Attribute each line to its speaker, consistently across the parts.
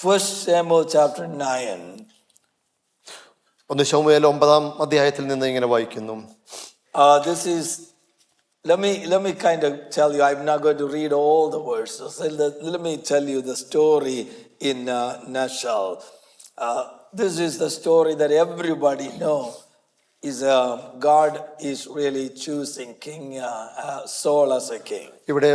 Speaker 1: 1 Samuel chapter 9.
Speaker 2: ഒന്ന് ശമൂവേൽ 9-ാം അധ്യായത്തിൽ നിന്ന് ഇങ്ങനെ വായിക്കുന്നു.
Speaker 1: This is, let me kind of tell you, I'm not going to read all the verses. Let me tell you the story in nutshell. This is the story that everybody knows. God is really choosing King Saul as a king.
Speaker 2: ഇവിടെ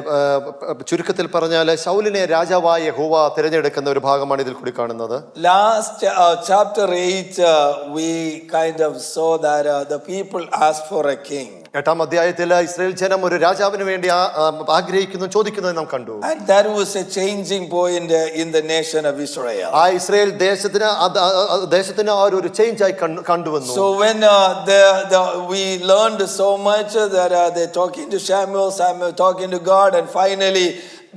Speaker 2: ചുരുക്കത്തിൽ പറഞ്ഞാൽ ശൗലിനെ രാജാവായി യഹോവ തിരഞ്ഞെടുക്കുന്ന ഒരു ഭാഗമാണ് ഇതിൽ കൂടി കാണുന്നത്.
Speaker 1: Last chapter 8 we kind of saw that the people asked for a king.
Speaker 2: 8-ാം അധ്യായത്തിൽ ഇസ്രായേൽ ജനം ഒരു രാജാവിന് വേണ്ടി ആഗ്രഹിക്കുന്നു, ചോദിക്കുന്നത് നാം കണ്ടു.
Speaker 1: And that was a changing point in the nation of Israel.
Speaker 2: ആ ഇസ്രായേൽ ദേശത്തിന് ആ ഒരു ചേഞ്ച് ആയി കണ്ടുവന്നു.
Speaker 1: So when we learned so much that they're talking to Samuel talking to God, and finally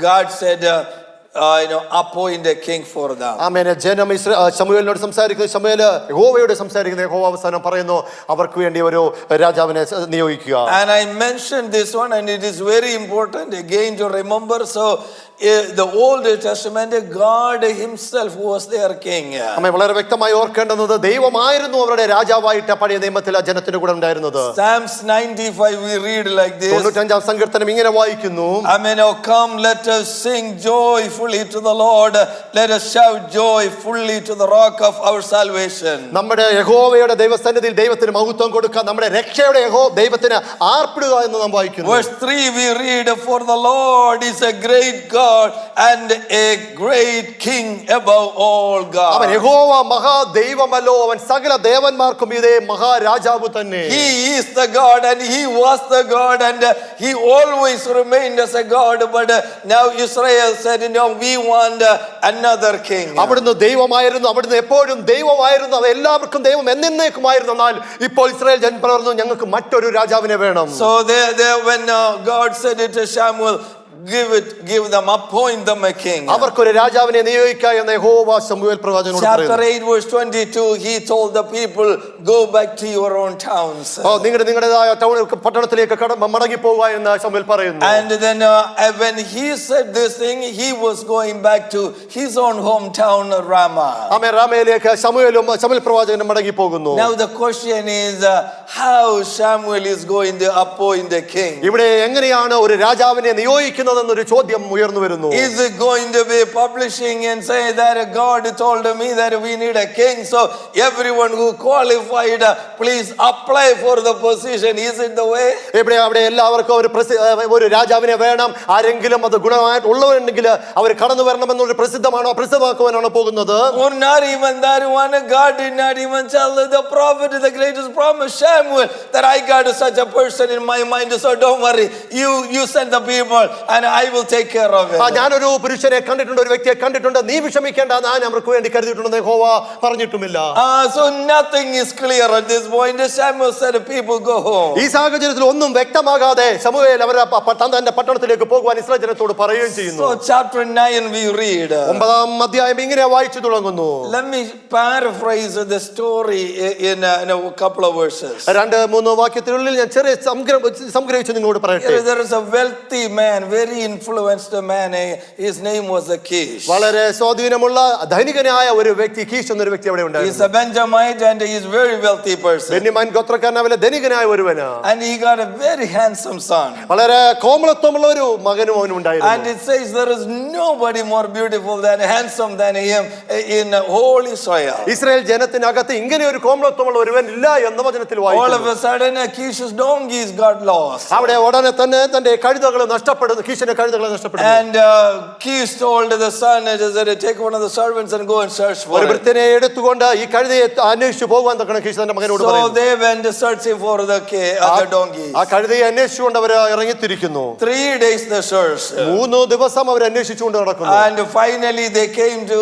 Speaker 1: God said, appoint a king for them.
Speaker 2: ആമേൻ. ജനം ശമൂവേലിനോട് സംസാരിക്കുന്നു, ശമൂവേൽ യഹോവയോട് സംസാരിക്കുന്നു. യഹോവ അവസാനം പറയുന്നു അവർക്ക് വേണ്ടി ഒരു രാജാവിനെ നിയോഗിക്കുക.
Speaker 1: And I mentioned this one, and it is very important again to remember. So the Old Testament, God himself was their king.
Speaker 2: ആമേൻ. വളരെ വ്യക്തമായി ഓർക്കേണ്ടത് ദൈവമായിരുന്നു അവരുടെ രാജാവായിട്ട് പഴയ നിയമത്തിൽ ആ ജനത്തിന്റെ കൂടെ ഉണ്ടായിരുന്നത്.
Speaker 1: Psalms 95 we read like this.
Speaker 2: 95-ാം സങ്കീർത്തനം ഇങ്ങനെ വായിക്കുന്നു.
Speaker 1: Amen. Oh, come, let us sing joyfully to the Lord. Let us shout joyfully to the rock of our salvation.
Speaker 2: നമ്മുടെ യഹോവയുടെ ദൈവസന്നിധിയിൽ ദൈവത്തിന് മഹത്വം കൊടുക്കുക, നമ്മുടെ രക്ഷയുടെ ദൈവത്തിന് ആർപ്പിടുക എന്ന് നാം വായിക്കുന്നു.
Speaker 1: Verse 3 we read, for the Lord is a great God and a great king above all gods.
Speaker 2: അവൻ യഹോവ മഹാദൈവമല്ലോ, അവൻ സകല ദേവന്മാർക്കും ഇതേ മഹാരാജാവ് തന്നെ.
Speaker 1: He is the God and he was the God and he always remained as a God, but now Israel said, no, we want another king.
Speaker 2: അവിടുന്ന് ദൈവമായിരുന്നു, അവിടുന്ന് എപ്പോഴും ദൈവമായിരുന്നു, അത് എല്ലാവർക്കും ദൈവം എന്നേക്കുമായിരുന്നു. എന്നാൽ ഇപ്പോൾ ഇസ്രായേൽ ജനം പറഞ്ഞു ഞങ്ങൾക്ക് മറ്റൊരു രാജാവിനെ വേണം.
Speaker 1: So when God said it to Samuel, give them, appoint them a king.
Speaker 2: അവർക്കൊരു രാജാവിനെ നിയോഗിക്കുക എന്ന് യഹോവ ശമൂവേൽ പ്രവാചകനോട് പറയുന്നു.
Speaker 1: Chapter 8 verse 22 he told the people, go back to your own towns.
Speaker 2: നിങ്ങളുടേതായ പട്ടണത്തിലേക്ക് മടങ്ങി പോവുക എന്ന് ശമൂവേൽ പറയുന്നു.
Speaker 1: And then when he said this thing, he was going back to his own hometown Ramah.
Speaker 2: ആമേൻ. റാമയിലേക്ക് ശമൂവേൽ പ്രവാചകൻ മടങ്ങി പോകുന്നു.
Speaker 1: Now the question is how Samuel is going to appoint a king.
Speaker 2: ഇവിടെ എങ്ങനെയാണ് ഒരു രാജാവിനെ നിയോഗിക്കുന്നത് എന്നൊരു ചോദ്യം ഉയർന്നു വരുന്നു.
Speaker 1: Is it going to be publishing and say that God told me that we need a king, so everyone who qualified please apply for the position? Is it the way?
Speaker 2: അവിടെ എല്ലാവർക്കും ഒരു രാജാവിനെ വേണം, ആരെങ്കിലും അത് ഗുണമായിട്ട് ഉള്ളവരുണ്ടെങ്കിൽ അവർ കടന്നു വരണമെന്നൊരു പ്രസിദ്ധമാക്കുവാനാണോ പോകുന്നത്?
Speaker 1: Or not even that one. God did not even tell the prophet, the greatest promise, Samuel, that I got such a person in my mind, so don't worry, you send the people and I will take care of it.
Speaker 2: ഞാനൊരു പുരുഷനെ കണ്ടിട്ടുണ്ട്, ഒരു വ്യക്തിയെ കണ്ടിട്ടുണ്ട്, നീ വിഷമിക്കേണ്ട, ഞാൻ അവർക്ക് വേണ്ടി കരുതിയിട്ടുണ്ടെന്ന് യഹോവ പറഞ്ഞിട്ടുമില്ല.
Speaker 1: So nothing is clear at this point. Samuel said people go home.
Speaker 2: ഈ സാഹചര്യത്തിൽ ഒന്നും വ്യക്തമാകാതെ ശമൂവേൽ അവരുടെ തന്റെ പട്ടണത്തിലേക്ക് പോകുവാൻ ഇസ്രായേൽ ജനത്തോട് പറയുകയും ചെയ്യുന്നു.
Speaker 1: So chapter 9 we read.
Speaker 2: 9-ാം അധ്യായം ഇങ്ങനെ വായിച്ചു തുടങ്ങുന്നു.
Speaker 1: Let me paraphrase the story in a couple of verses.
Speaker 2: 2-3 വാക്യത്തിനുള്ളിൽ ഞാൻ ചെറിയ സംഗ്രഹിച്ച് നിങ്ങളോട് പറയട്ടെ.
Speaker 1: There is a wealthy man, very influenced man. His name was Kish.
Speaker 2: വളരെ സ്വാധീനമുള്ള ധനികനായ ഒരു വ്യക്തി, കീശ് എന്നൊരു വ്യക്തി അവിടെ
Speaker 1: He is
Speaker 2: ഉണ്ടായിരുന്നു.
Speaker 1: a Benjamite and he is very wealthy person.
Speaker 2: ബെന്യാമീൻ ഗോത്രക്കാരനായ ധനികനായ ഒരുവനാ.
Speaker 1: And he got a very handsome son.
Speaker 2: വളരെ കോമളത്വമുള്ള ഒരു മകനും അവനും ഉണ്ടായിരുന്നു.
Speaker 1: And it says there is nobody more beautiful than handsome than him in whole Israel.
Speaker 2: Israel ജനത്തിനകത്ത് ഇങ്ങനെ ഒരു കോമളത്വമുള്ള ഒരുവൻ ഇല്ല എന്ന് വചനത്തിൽ
Speaker 1: All of
Speaker 2: വായിക്കുന്നു.
Speaker 1: a sudden Kish's donkeys got lost.
Speaker 2: അവിടെ ഉടനെ തന്നെ തന്റെ കഴുതകൾ നഷ്ടപ്പെടുന്നു, കീശിന്റെ കഴുതകൾ നഷ്ടപ്പെടുന്നു.
Speaker 1: And Kish told the son, take one of the servants and go and search for
Speaker 2: ഒരു
Speaker 1: it.
Speaker 2: വൃദ്ധനെ എടുത്തുകൊണ്ട് ഈ കഴുതയെ അന്വേഷിച്ചു പോകുവാൻ തക്കണ കീശ് തന്റെ മകനോട്
Speaker 1: So
Speaker 2: പറയുന്നു.
Speaker 1: they went searching for the donkeys.
Speaker 2: ആ കഴുതയെ അന്വേഷിച്ചുകൊണ്ട് അവർ ഇറങ്ങിത്തിരിക്കുന്നു.
Speaker 1: 3 days they searched.
Speaker 2: 3 ദിവസം അവർ അന്വേഷിച്ചുകൊണ്ട് നടക്കുന്നു.
Speaker 1: And finally they came to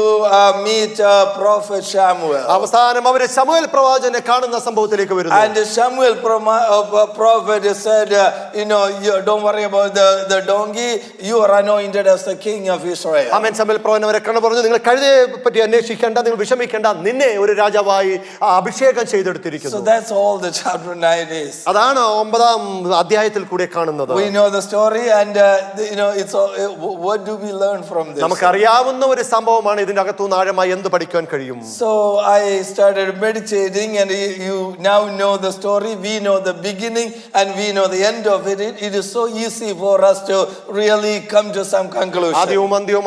Speaker 1: meet prophet Samuel.
Speaker 2: അവസാനം അവർ ശമൂവേൽ പ്രവാചകനെ കാണുന്ന സംഭവത്തിലേക്ക് വരുന്നു.
Speaker 1: And Samuel prophet said, you don't worry about the donkey. You are anointed as the king of Israel.
Speaker 2: ആമേൻ. ശമൂവേൽ പ്രവാചകൻ അവരെ കണ്ടു പറഞ്ഞു, നിങ്ങൾ കഴുതയെ പറ്റി അന്വേഷിക്കേണ്ട, നിങ്ങൾ വിഷമിക്കേണ്ട, നിന്നെ ഒരു രാജാവായി അഭിഷേകം
Speaker 1: So
Speaker 2: ചെയ്തെടുത്തിരിക്കുന്നു.
Speaker 1: that's all the chapter 9 is.
Speaker 2: അതാണ് 9-ാം അധ്യായത്തിൽ കൂടെ കാണുന്നത്.
Speaker 1: We know the story, and it's all, what do we learn from this?
Speaker 2: നമുക്കറിയാവുന്ന ഒരു സംഭവമാണ്. ഇതിന്റെ അകത്തുനിന്ന് ആഴമായി എന്ത് പഠിക്കാൻ കഴിയും?
Speaker 1: So I started meditating, and you now know the story. We know the beginning and we know the end of it. It is so easy for us to really come to some conclusion.
Speaker 2: ആദ്യവും അന്ത്യവും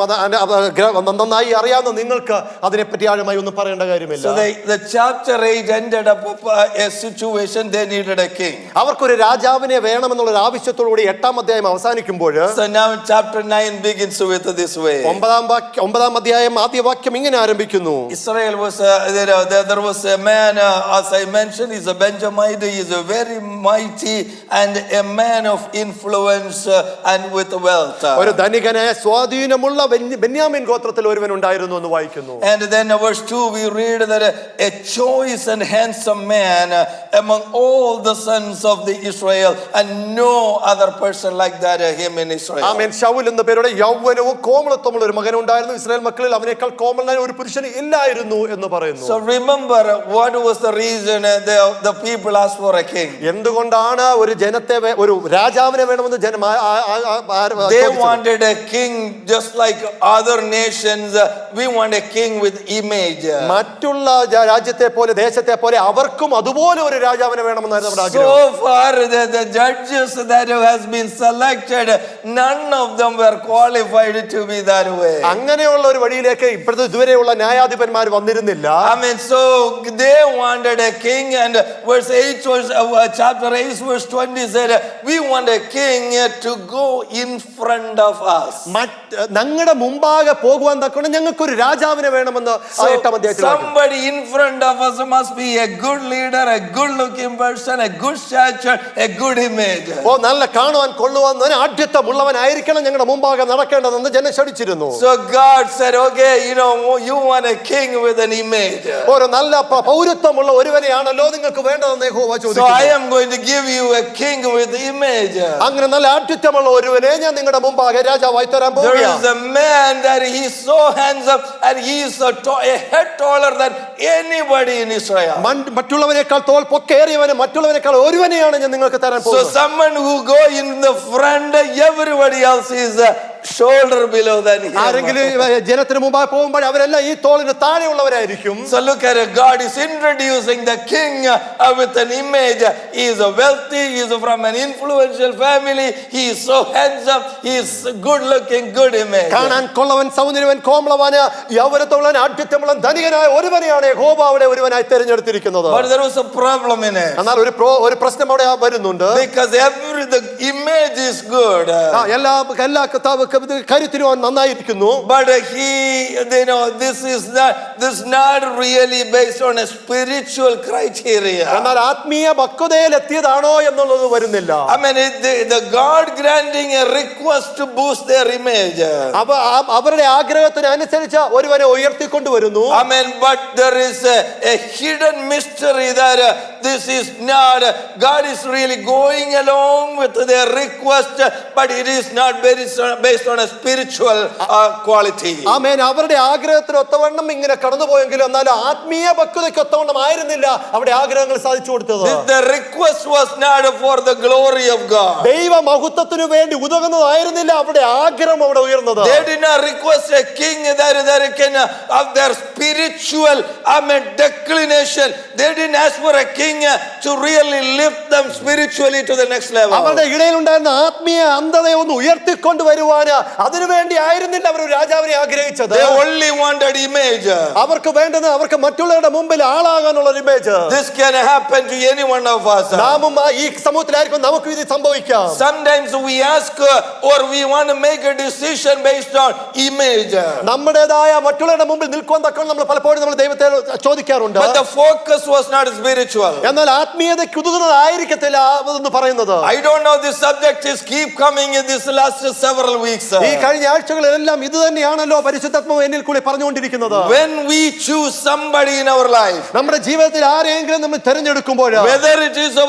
Speaker 2: നന്നായി അറിയാവുന്ന നിങ്ങൾക്ക് അതിനെപ്പറ്റി ആഴമായി ഒന്നും പറയേണ്ട കാര്യമില്ല.
Speaker 1: So the chapter 8 ended up a situation they needed a king.
Speaker 2: അവർക്കൊരു രാജാവിനെ വേണമെന്നുള്ള ഒരു ആവശ്യത്തോടുകൂടി 8-ാം അധ്യായം അവസാനിക്കുമ്പോൾ
Speaker 1: So now chapter 9 begins with this way.
Speaker 2: 9-ാം അധ്യായം ആദ്യ വാക്യം ഇങ്ങനെ ആരംഭിക്കുന്നു.
Speaker 1: Israel was there was a man, as I mentioned, he's a Benjamite. He is a very mighty and a man of influence and with wealth.
Speaker 2: ഒരു ധനികനായ സ്വാധീനമുള്ള ബെന്യാമീൻ ഗോത്രത്തിൽ ഒരുവൻ ഉണ്ടായിരുന്നു എന്ന് വായിക്കുന്നു.
Speaker 1: And then verse 2 we read that a choice and handsome man among all the sons of the Israel, and no other person like that him in Israel.
Speaker 2: ആമേൻ. ശൗൽ എന്ന പേരുടെ യൗവനവും കോമളത്വമുള്ള ഒരു മകൻ ഉണ്ടായിരുന്നു. ഇസ്രായേൽ മക്കളിൽ അവനേക്കാൾ കോമളനായ ഒരു പുരുഷൻ ഇല്ലായിരുന്നു എന്ന് പറയുന്നു.
Speaker 1: So remember what was the reason the people asked for a king.
Speaker 2: എന്തുകൊണ്ടാണ് ഒരു ജനത്തെ ഒരു രാജാവിനെ വേണമെന്ന് ജനം
Speaker 1: They wanted a king just like other nations. We want a king with image.
Speaker 2: മറ്റുള്ള രാജ്യത്തെ പോലെ ദേശത്തെ പോലെ അവർക്കും അതുപോലെ ഒരു രാജാവിനെ വേണമെന്നായിരുന്നു അവരുടെ ആഗ്രഹം.
Speaker 1: So far the judges that has been selected, none of them were qualified to be that way.
Speaker 2: അങ്ങനെയുള്ള ഒരു വഴിയിലേക്ക് ഇപ്പോഴത്തെ ഇതുവരെയുള്ള ന്യായാധിപന്മാർ വന്നിരുന്നില്ല.
Speaker 1: I mean, so they wanted a king, and verse 8 was chapter 8 verse 20 said, we want a king to go in front of us.
Speaker 2: ഞങ്ങളുടെ മുമ്പാകെ പോകുവാൻ തക്കണം ഞങ്ങൾക്കൊരു രാജാവിനെ വേണമെന്ന് 8-ാം അധ്യായത്തിൽ
Speaker 1: Somebody in front of us must be a good leader, a good looking person, a good stature, a good image.
Speaker 2: നല്ല കാണുവാൻ കൊള്ളുവാൻ ആഢ്യത്വമുള്ളവനായിരിക്കണം ഞങ്ങളുടെ മുമ്പാകെ നടക്കേണ്ടതെന്ന് ജനം ശഠിച്ചിരുന്നു.
Speaker 1: So God said, okay, you want a king with an image.
Speaker 2: ഒരു നല്ല പൗരത്വമുള്ള ഒരുവനെയാണല്ലോ നിങ്ങൾക്ക് വേണ്ടതെന്ന് യഹോവ ചോദിക്കുന്നു.
Speaker 1: So I am going to give you a king with image.
Speaker 2: അങ്ങനെ നല്ല ആഢ്യത്വമുള്ള ഒരുവനെ ഞാൻ നിങ്ങളുടെ മുമ്പാകെ രാജാവായി തരാൻ
Speaker 1: There
Speaker 2: പോകുകയാണ്.
Speaker 1: is a man that he is so handsome, and he is a head taller than anybody in Israel.
Speaker 2: മറ്റുള്ളവനേക്കാൾ തോൾ പൊക്കേറിയവന് മറ്റുള്ളവനേക്കാൾ ഒരുവനെയാണ് ഞാൻ നിങ്ങൾക്ക് തരാൻ
Speaker 1: So
Speaker 2: പോകുന്നത്.
Speaker 1: someone who go in the front, everybody else is shoulder below than him.
Speaker 2: ആരെങ്കിലും ജനത്തിന് മുമ്പായി പോകുമ്പോൾ അവരെല്ലാം ഈ തോളിന് താഴെയുള്ളവരായിരിക്കും.
Speaker 1: So look at it. God is introducing the king with an image. He is a wealthy, he is from an influential family, he is so handsome, he is good looking, good image.
Speaker 2: കാണാൻ കൊള്ളവൻ, സൗന്ദര്യവൻ, കോമളവൻ, യൗവനത്തുള്ളവൻ, ആഢ്യത്വമുള്ള ധനികനായ ഒരുവനെയാണ് യഹോവ അവിടെ ഒരുവനായി തിരഞ്ഞെടുത്തിരിക്കുന്നത്.
Speaker 1: But there was a problem in it.
Speaker 2: എന്നാൽ ഒരു പ്രശ്നം അവിടെ വരുന്നുണ്ട്.
Speaker 1: Because the image is good.
Speaker 2: എല്ലാ കരുത്തിനും നന്നായിരിക്കുന്നു.
Speaker 1: But this is not really based on a spiritual criteria.
Speaker 2: എന്നാൽ ആത്മീയ പക്വതയിൽ എത്തിയതാണോ എന്നുള്ളത് വരുന്നില്ല.
Speaker 1: I mean, the God granting a request to boost their image.
Speaker 2: അവരുടെ ആഗ്രഹത്തിന് അനുസരിച്ച് ഒരുവനെ ഉയർത്തിക്കൊണ്ടുവരുന്നു.
Speaker 1: I mean, but there is a hidden mystery that this is not, God is really going along with their request, but it is not based on a spiritual quality.
Speaker 2: ആമേൻ. അവരുടെ ആഗ്രഹത്തിന് ഒത്തവണ്ണം ഇങ്ങനെ കടന്നുപോയെങ്കിലും എന്നാൽ ആത്മീയ പക്വതയ്ക്ക് ഒത്തവണ്ണം ആയിരുന്നില്ല അവിടെ ആഗ്രഹങ്ങൾ സാധിച്ചു കൊടുത്തത്.
Speaker 1: The request was not for the glory of God.
Speaker 2: ദൈവ മഹത്വത്തിനു വേണ്ടി ഉതകുന്നതായിരുന്നില്ല അവിടെ ആഗ്രഹം അവിടെ ഉയർന്നത്.
Speaker 1: They did not request a king that can of their spiritual declination. They didn't ask for a king to really lift them spiritually to the next level.
Speaker 2: അവരുടെ ഇടയിൽ ഉണ്ടായിരുന്ന ആത്മീയ അന്ധതയെ ഒന്ന് ഉയർത്തിക്കൊണ്ട് വരുവാൻ അതിനുവേണ്ടി ആയിരുന്നില്ല അവർ രാജാവിനെ ആഗ്രഹിച്ചത്.
Speaker 1: They only wanted image.
Speaker 2: അവർക്ക് വേണ്ടത് അവർക്ക് മറ്റുള്ളവരുടെ മുമ്പിൽ ആളാകാനുള്ള ഒരു image.
Speaker 1: This can happen to any one of us.
Speaker 2: നാമും ഈ സമൂഹത്തിലായിരിക്കും നമുക്ക് ഇത് സംഭവിക്കാം.
Speaker 1: Sometimes we ask or we want to make a decision based on image.
Speaker 2: നമ്മുടേതായ മറ്റുള്ളവരുടെ മുമ്പിൽ നിൽക്കാൻ തക്ക നമ്മൾ പലപ്പോഴും നമ്മൾ ദൈവത്തെ ചോദിക്കാറുണ്ട്.
Speaker 1: But the focus was not spiritual.
Speaker 2: എന്നാൽ ആത്മീയതയ്ക്ക് ഉതകുന്നതായിരിക്കത്തില്ല എന്ന് പറയുന്നത്.
Speaker 1: I don't know, this subject is keep coming in this last several weeks. weeks.
Speaker 2: ഈ കഴിഞ്ഞ ആഴ്ചകളിലെല്ലാം ഇത് തന്നെയാണല്ലോ പരിശുദ്ധാത്മാവ് എന്നിൽ കൂടി പറഞ്ഞുകൊണ്ടിരിക്കുന്നത്.
Speaker 1: When we choose somebody in our life,
Speaker 2: നമ്മുടെ ജീവിതത്തിൽ ആരെങ്കിലും നമ്മൾ തിരഞ്ഞെടുക്കുമ്പോൾ,
Speaker 1: whether it is a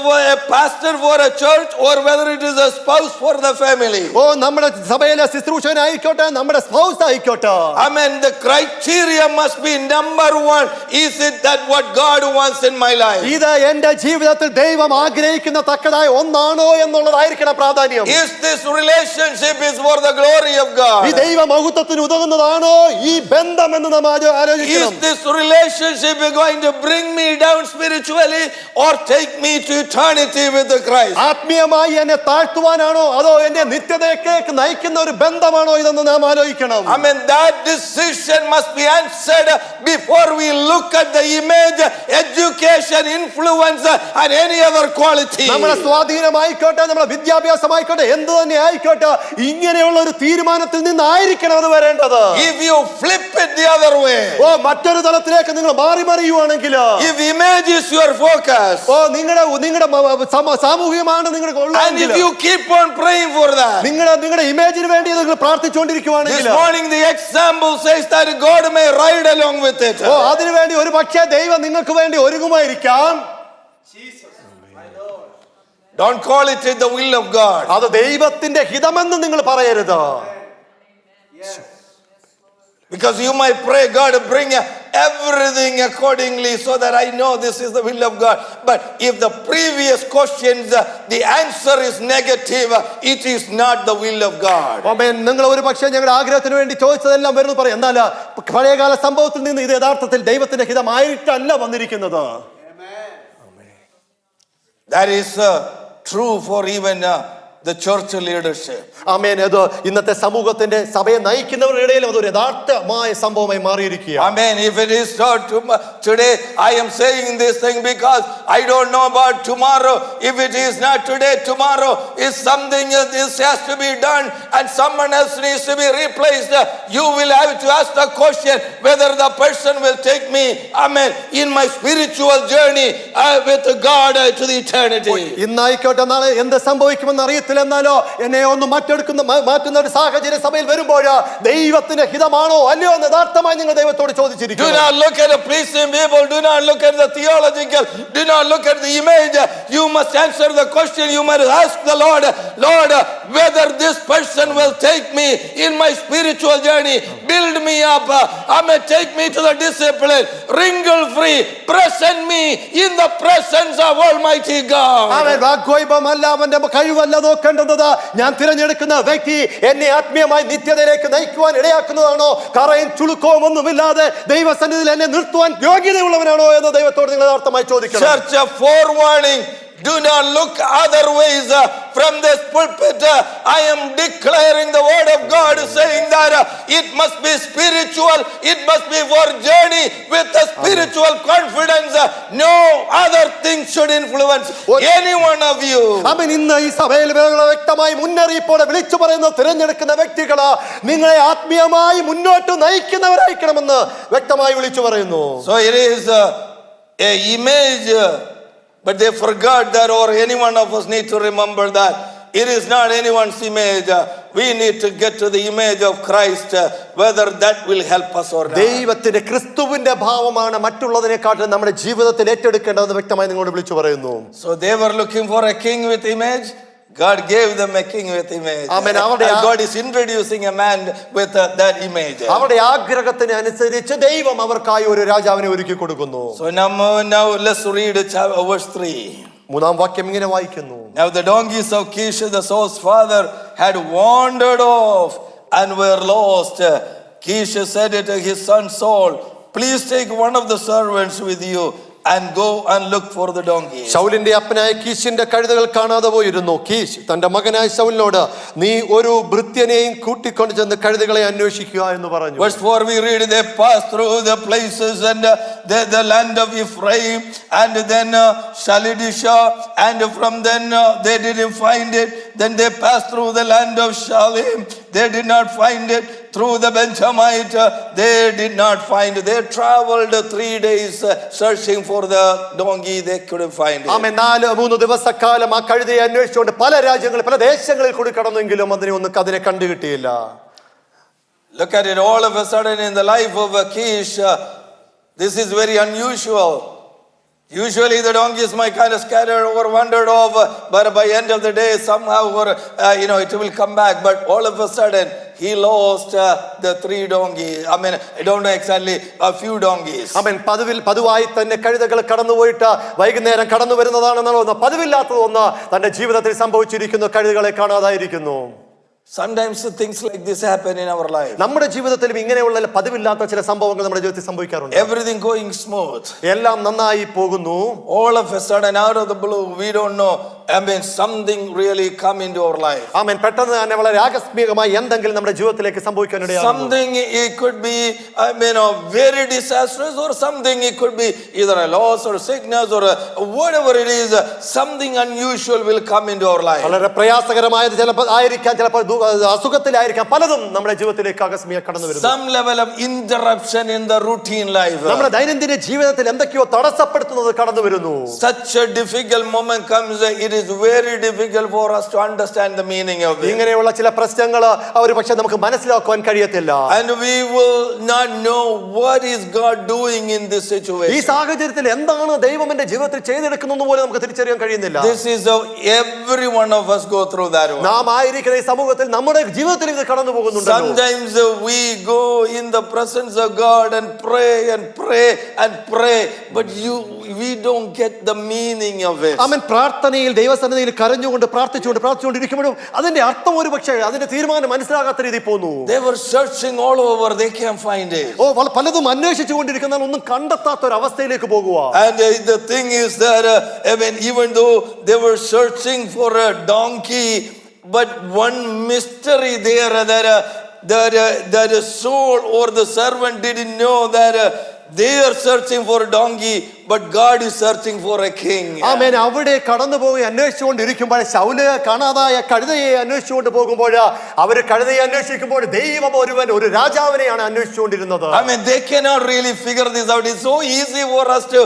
Speaker 1: pastor for a church or whether it is a spouse for the family,
Speaker 2: നമ്മുടെ സഭയിലെ ശുശ്രൂഷകനായിക്കോട്ടെ, നമ്മുടെ സ്പൗസ് ആയിക്കോട്ടെ,
Speaker 1: amen, the criteria must be number one. Is it that what God wants in my life?
Speaker 2: ഇത് എന്റെ ജീവിതത്തിൽ ദൈവം ആഗ്രഹിക്കുന്ന തക്കതായ ഒന്നാണോ എന്നുള്ളതായിരിക്കണം പ്രാധാന്യം.
Speaker 1: Is this relationship is for the glory of God?
Speaker 2: ഈ ദൈവ മഹത്വത്തിന് ഉതകുന്നതാണോ ഈ ബന്ധം എന്ന് നാം ആലോചിക്കണം.
Speaker 1: Is this relationship going to bring me down spiritually or take me to eternity with the Christ?
Speaker 2: ആത്മീയമായി എന്നെ താഴ്ത്തുവാനാണോ അതോ എന്നെ നിത്യതയിലേക്ക് നയിക്കുന്ന ഒരു ബന്ധമാണോ ഇതെന്ന് നാം ആലോചിക്കണം.
Speaker 1: I mean, that decision must be answered before we look at the image, education, influence, and any other quality.
Speaker 2: നമ്മുടെ സ്വാധീനമായിക്കോട്ടെ, നമ്മുടെ വിദ്യാഭ്യാസമായിക്കോട്ടെ, എന്ത് തന്നെ ആയിക്കോട്ടെ, ഇങ്ങനെയുള്ള ഒരു തീരുമാനത്തിൽ നിന്നായിരിക്കണം അത് വരേണ്ടത്.
Speaker 1: If you flip it the other way,
Speaker 2: മറ്റൊരു തലത്തിലേക്ക് നിങ്ങൾ മാറി മറിയുവാണെങ്കിൽ,
Speaker 1: if image is your focus,
Speaker 2: നിങ്ങളുടെ സാമൂഹികമാണ് നിങ്ങളുടെ,
Speaker 1: and if you keep on praying for that,
Speaker 2: നിങ്ങളുടെ ഇമേജിന് വേണ്ടി നിങ്ങൾ പ്രാർത്ഥിച്ചുകൊണ്ടിരിക്കുവാണെങ്കിൽ,
Speaker 1: this morning the example says that God may ride along with it.
Speaker 2: അതിനുവേണ്ടി ഒരു പക്ഷേ ദൈവം നിങ്ങൾക്ക് വേണ്ടി ഒരുങ്ങുമായിരിക്കാം.
Speaker 1: Don't call it the will of God.
Speaker 2: അത് ദൈവത്തിന്റെ ഹിതമെന്ന് നിങ്ങൾ പറയരുത്.
Speaker 1: Because you might pray, God, bring everything accordingly so that I know this is the will of God. But if the previous questions, the answer is negative, it is not the will of God.
Speaker 2: നിങ്ങൾ ഒരു പക്ഷേ ഞങ്ങളുടെ ആഗ്രഹത്തിന് വേണ്ടി ചോദിച്ചതെല്ലാം വരുന്നു പറയും. എന്നാൽ പഴയകാല സംഭവത്തിൽ നിന്ന് ഇത് യഥാർത്ഥത്തിൽ ദൈവത്തിന്റെ ഹിതമായിട്ടല്ല വന്നിരിക്കുന്നത്.
Speaker 1: That is true for even the church leadership.
Speaker 2: ആമേൻ. അത് ഇന്നത്തെ സമൂഹത്തിന്റെ സഭയെ നയിക്കുന്നവരുടെ ഇടയിലും അതൊരു യഥാർത്ഥമായ സംഭവമായി മാറിയിരിക്കുക.
Speaker 1: Amen. If it is not today, I am saying this thing because I don't know about tomorrow. If it is not today, tomorrow is something this has to be done and someone else needs to be replaced. You will have to ask the question whether the person will take me, amen, in my spiritual journey with God to the eternity.
Speaker 2: ഇന്നായിക്കോട്ടെ നാളെ എന്ത് സംഭവിക്കുമെന്ന് അറിയത്തില്ല. എന്നാലോ എന്നെ ഒന്ന് മാറ്റുന്ന ഒരു സാഹചര്യ സഭയിൽ വരുമ്പോൾ ദൈവത്തിന്റെ ഹിതമാണോ അല്ലയോ എന്ന് യഥാർത്ഥമായി നിങ്ങൾ ദൈവത്തോട് ചോദിച്ചിരിക്കുന്നു.
Speaker 1: Do not look at the pleasing people. Do not look at the theological. Do not look at the image. You must answer the question. You must ask the Lord, Lord, whether this person will take me in my spiritual journey, build me up, take me to the discipline, wrinkle free, present me in the presence of Almighty God.
Speaker 2: അവൻ വാഗ്ദാനമല്ല, അവന്റെ കഴിവല്ല നോക്കേണ്ടത്. ഞാൻ തിരഞ്ഞെടുക്കുന്ന വ്യക്തി എന്നെ ആത്മീയമായി നിത്യതയിലേക്ക് നയിക്കുവാൻ ഇടയാക്കുന്നതാണോ, കറയും ചുളുക്കവും ഒന്നുമില്ലാതെ ദൈവസന്നിധിയിൽ എന്നെ നിർത്തുവാൻ യോഗ്യതയുള്ളവനാണോ എന്ന് ദൈവത്തോട് നിങ്ങൾ യഥാർത്ഥമായി ചോദിക്കണം.
Speaker 1: Church, a forewarning. Do not look other ways from this pulpit. I am declaring the word of God saying that it must be spiritual. It must be for journey with a spiritual confidence. No other thing should influence any one of you.
Speaker 2: അവൻ ഇന്ന് ഈ സഭയിൽ വ്യക്തമായി മുന്നറിയിപ്പോടെ വിളിച്ചു പറയുന്ന തിരഞ്ഞെടുക്കുന്ന വ്യക്തികള് നിങ്ങളെ ആത്മീയമായി മുന്നോട്ട് നയിക്കുന്നവരായിരിക്കണമെന്ന് വ്യക്തമായി വിളിച്ചു പറയുന്നു.
Speaker 1: So it is a image. But they forgot that, or any one of us need to remember that it is not anyone's image. We need to get to the image of Christ, whether that will help us or not.
Speaker 2: ദൈവത്തിന്റെ ക്രിസ്തുവിന്റെ ഭാവമാണ് മറ്റുള്ളതിനെക്കാട്ടും നമ്മുടെ ജീവിതത്തിൽ ഏറ്റെടുക്കേണ്ടതെന്ന് വ്യക്തമായി നിങ്ങളോട് വിളിച്ചു പറയുന്നു.
Speaker 1: So they were looking for a king with image. God gave them a king with image.
Speaker 2: Amen.
Speaker 1: God is introducing a man with that image.
Speaker 2: അവരുടെ ആഗ്രഹത്തിന് അനുസരിച്ച് ദൈവം അവർക്കായി ഒരു രാജാവിനെ ഒരുക്കി കൊടുക്കുന്നു.
Speaker 1: So now let's read verse 3.
Speaker 2: മൂന്നാം വാക്യം ഇങ്ങനെ വായിക്കുന്നു.
Speaker 1: Now the donkeys of Kish, the Saul's father, had wandered off and were lost. Kish said to his son Saul, please take one of the servants with you and go and look for the donkeys.
Speaker 2: ശൗലിന്റെ അപ്പനായ കീശിന്റെ കഴുതകൾ കാണാതെ പോയിരുന്നു. കീശ് തന്റെ മകനായ ശൗലിനോട് നീ ഒരു ഭൃത്യനെയും കൂട്ടിക്കൊണ്ട് ചെന്ന് കഴുതകളെ അന്വേഷിക്കുക എന്ന് പറഞ്ഞു.
Speaker 1: Verse 4 we read, they passed through the places and the land of Ephraim and then Shalidisha, and from then they didn't find it. Then they passed through the land of Shalim. They did not find it. through the Benjamite, they did not find. They traveled 3 days searching for the donkey. They couldn't find it.
Speaker 2: ആമേൻ 4-3 ദിവസക്കാലം ആ കഴുതയെ അന്വേഷിച്ചുകൊണ്ട് പല രാജ്യങ്ങളിൽ പല ദേശങ്ങളിൽ കൂടി കടന്നെങ്കിലും അതിനെ കണ്ടുകിട്ടിയില്ല.
Speaker 1: Look at it, all of a sudden in the life of Kish, this is very unusual. Usually the donkeys might kind of scatter or wandered off, but by end of the day somehow it will come back. But all of a sudden he lost the 3 donkeys. I mean, I don't know exactly, a few donkeys.
Speaker 2: ആമേൻ പതിവായി തന്നെ കഴുതകൾ കടന്നുപോയിട്ട് വൈകുന്നേരം കടന്നു വരുന്നതാണെന്നാണ് പതിവില്ലാത്തതൊന്ന് തന്റെ ജീവിതത്തിൽ സംഭവിച്ചിരിക്കുന്നു. കഴുതകളെ കാണാതായിരിക്കുന്നു.
Speaker 1: Sometimes things like this happen in our life.
Speaker 2: നമ്മുടെ ജീവിതത്തിലും ഇങ്ങനെയുള്ള പതിവില്ലാത്ത ചില സംഭവങ്ങൾ നമ്മുടെ ജീവിതത്തിൽ സംഭവിക്കാറുണ്ട്.
Speaker 1: Everything going smooth.
Speaker 2: എല്ലാം നന്നായി പോകുന്നു.
Speaker 1: All of a sudden, out of the blue, we don't know. I mean, something really come into our life.
Speaker 2: ആമേൻ പെട്ടെന്ന് തന്നെ വളരെ ആകസ്മികമായി എന്തെങ്കിലും നമ്മുടെ ജീവിതത്തിലേക്ക് സംഭവിക്കാനിടയാകുന്നു.
Speaker 1: Something it could be, very disastrous, or something it could be either a loss or sickness or whatever it is. Something unusual will come into our life.
Speaker 2: വളരെ പ്രയാസകരമായത് ചിലപ്പോൾ ആയിരിക്കാം, ചിലപ്പോൾ അസുഖത്തിലായിരിക്കാം, പലതും നമ്മുടെ ജീവിതത്തിലേക്ക് ആകസ്മികമായി കടന്നു വരുന്നു.
Speaker 1: Some level of interruption in the routine life.
Speaker 2: നമ്മുടെ ദൈനംദിന ജീവിതത്തിൽ എന്തൊക്കെയോ തടസ്സപ്പെടുത്തുന്നത് കടന്നു വരുന്നു.
Speaker 1: Such a difficult moment comes. It is very difficult for us to understand the meaning of it.
Speaker 2: ഇങ്ങനെയുള്ള ചില പ്രശ്നങ്ങൾ ഒരുപക്ഷെ നമുക്ക് മനസ്സിലാക്കാൻ കഴിയത്തില്ല.
Speaker 1: And we will not know what is God doing in this situation.
Speaker 2: ഈ സാഹചര്യത്തിൽ എന്താണ് ദൈവം എന്റെ ജീവിതത്തിൽ ചെയ്തെടുക്കുന്നത് പോലും നമുക്ക് തിരിച്ചറിയാൻ കഴിയുന്നില്ല.
Speaker 1: This is how every one of us go through that one.
Speaker 2: നാം ആയിരിക്കുന്ന ഈ സമൂഹത്തിൽ നമ്മുടെ ജീവിതത്തിൽ ഇത് കടന്നു പോകുന്നുണ്ട്.
Speaker 1: Sometimes we go in the presence of God and pray and pray and pray, but we don't get the meaning of it.
Speaker 2: ആമേൻ പ്രാർത്ഥനയിൽ ദൈവസന്നിധിയിൽ കരഞ്ഞുകൊണ്ട് പ്രാർത്ഥിച്ചുകൊണ്ടിരിക്കുമ്പോഴും അതിന്റെ അർത്ഥം ഒരുപക്ഷെ അതിന്റെ തീരുമാനം മനസ്സിലാകാത്ത രീതിയിൽ പോകുന്നു.
Speaker 1: They were searching all over, they can't find it.
Speaker 2: പലതും അന്വേഷിച്ചുകൊണ്ടിരിക്കുന്ന ഒന്നും കണ്ടെത്താത്ത ഒരു അവസ്ഥയിലേക്ക് പോകുക.
Speaker 1: And the thing is that even though they were searching for a donkey, but one mystery there that a soul or the servant didn't know that they are searching for a donkey, but God is searching for a king.
Speaker 2: ആമേൻ അവിടെ കടന്നു പോയി അന്വേഷിച്ചുകൊണ്ടിരിക്കുമ്പോൾ ശൗല് കാണാതായ കഴുതയെ അന്വേഷിച്ചുകൊണ്ട് പോകുമ്പോൾ അവർ കഴുതയെ അന്വേഷിക്കുമ്പോൾ ദൈവം ഒരു രാജാവിനെയാണ് അന്വേഷിച്ചുകൊണ്ടിരുന്നത്.
Speaker 1: I mean, they cannot really figure this out. It's so easy for us to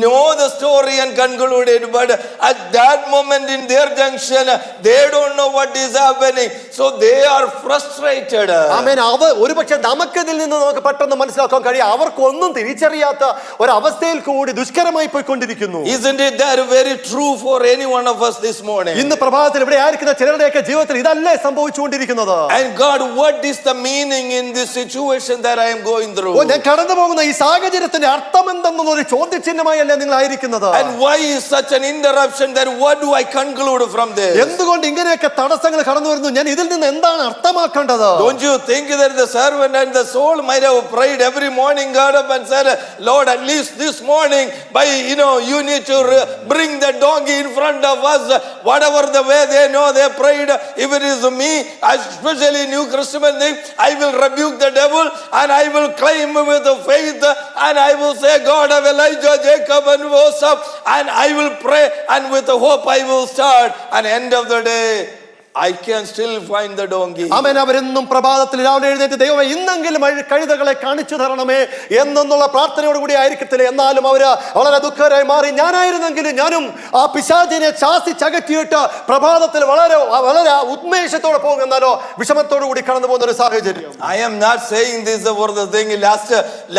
Speaker 1: know the story and conclude it, but at that moment in their junction, they don't know what is happening, so they are frustrated.
Speaker 2: ആമേൻ ഒരുപക്ഷെ നമുക്കിതിൽ നിന്ന് നമുക്ക് പെട്ടെന്ന് മനസ്സിലാക്കാൻ കഴിയും, അവർക്കൊന്നും തിരിച്ചറിയാത്ത ഒരു അവസ്ഥയിൽ കൂടി ദുഷ്കരമായി പോയിക്കൊണ്ടിരിക്കുന്നു.
Speaker 1: Isn't it that very true for any one of us this morning?
Speaker 2: ഇന്ന് പ്രഭാതത്തിൽ ഇവിടെ ആയിരിക്കുന്ന ചിലരുടെയൊക്കെ ജീവിതത്തിൽ ഇതല്ലേ സംഭവിച്ചുകൊണ്ടിരിക്കുന്നത്.
Speaker 1: And God, what is the meaning in this situation that I am going through?
Speaker 2: ഞാൻ കടന്നു പോകുന്ന ഈ സാഹചര്യത്തിന്റെ അർത്ഥം എന്തെന്നൊരു ചോദ്യചിഹ്നമായല്ലേ നിങ്ങൾ ആയിരിക്കുന്നത്.
Speaker 1: And why is such an interruption? That what do I conclude from this?
Speaker 2: എന്തുകൊണ്ട് ഇങ്ങനെയൊക്കെ തടസ്സങ്ങൾ കടന്നു വരുന്നു? ഞാൻ ഇതിൽ നിന്ന് എന്താണ് അർത്ഥമാക്കേണ്ടത്?
Speaker 1: Don't you think that the servant and the soul might have prayed every morning, got up and said, Lord, at least this morning, you need to bring the donkey in front of us. Whatever the way they know, they prayed. If it is me, especially New Christian thing, I will rebuke the devil and I will claim with faith and I will say, God of Elijah, Jacob and Joseph, and I will pray and with hope I will start. And end of the day, I can still find the donkey.
Speaker 2: ആമേൻ. അവരെന്നും പ്രഭാതത്തിൽ രാവിലെ എഴുന്നേറ്റ് ദൈവമേ ഇന്നെങ്കിലും കഴുതകളെ കാണിച്ചു തരണമേ എന്നുള്ള പ്രാർത്ഥനയോട് കൂടി ആയിരിക്കത്തില്ല. എന്നാലും അവര് വളരെ ദുഃഖകരമായി മാറി. ഞാനായിരുന്നെങ്കിലും ഞാനും ആ പിശാചിനെ ശാസിച്ചകറ്റിയിട്ട് പ്രഭാതത്തിൽ വളരെ വളരെ ഉന്മേഷത്തോടെ പോകുന്നാലോ വിഷമത്തോടു കൂടി കടന്നു പോകുന്ന ഒരു സാഹചര്യം.
Speaker 1: I am not saying this for the thing.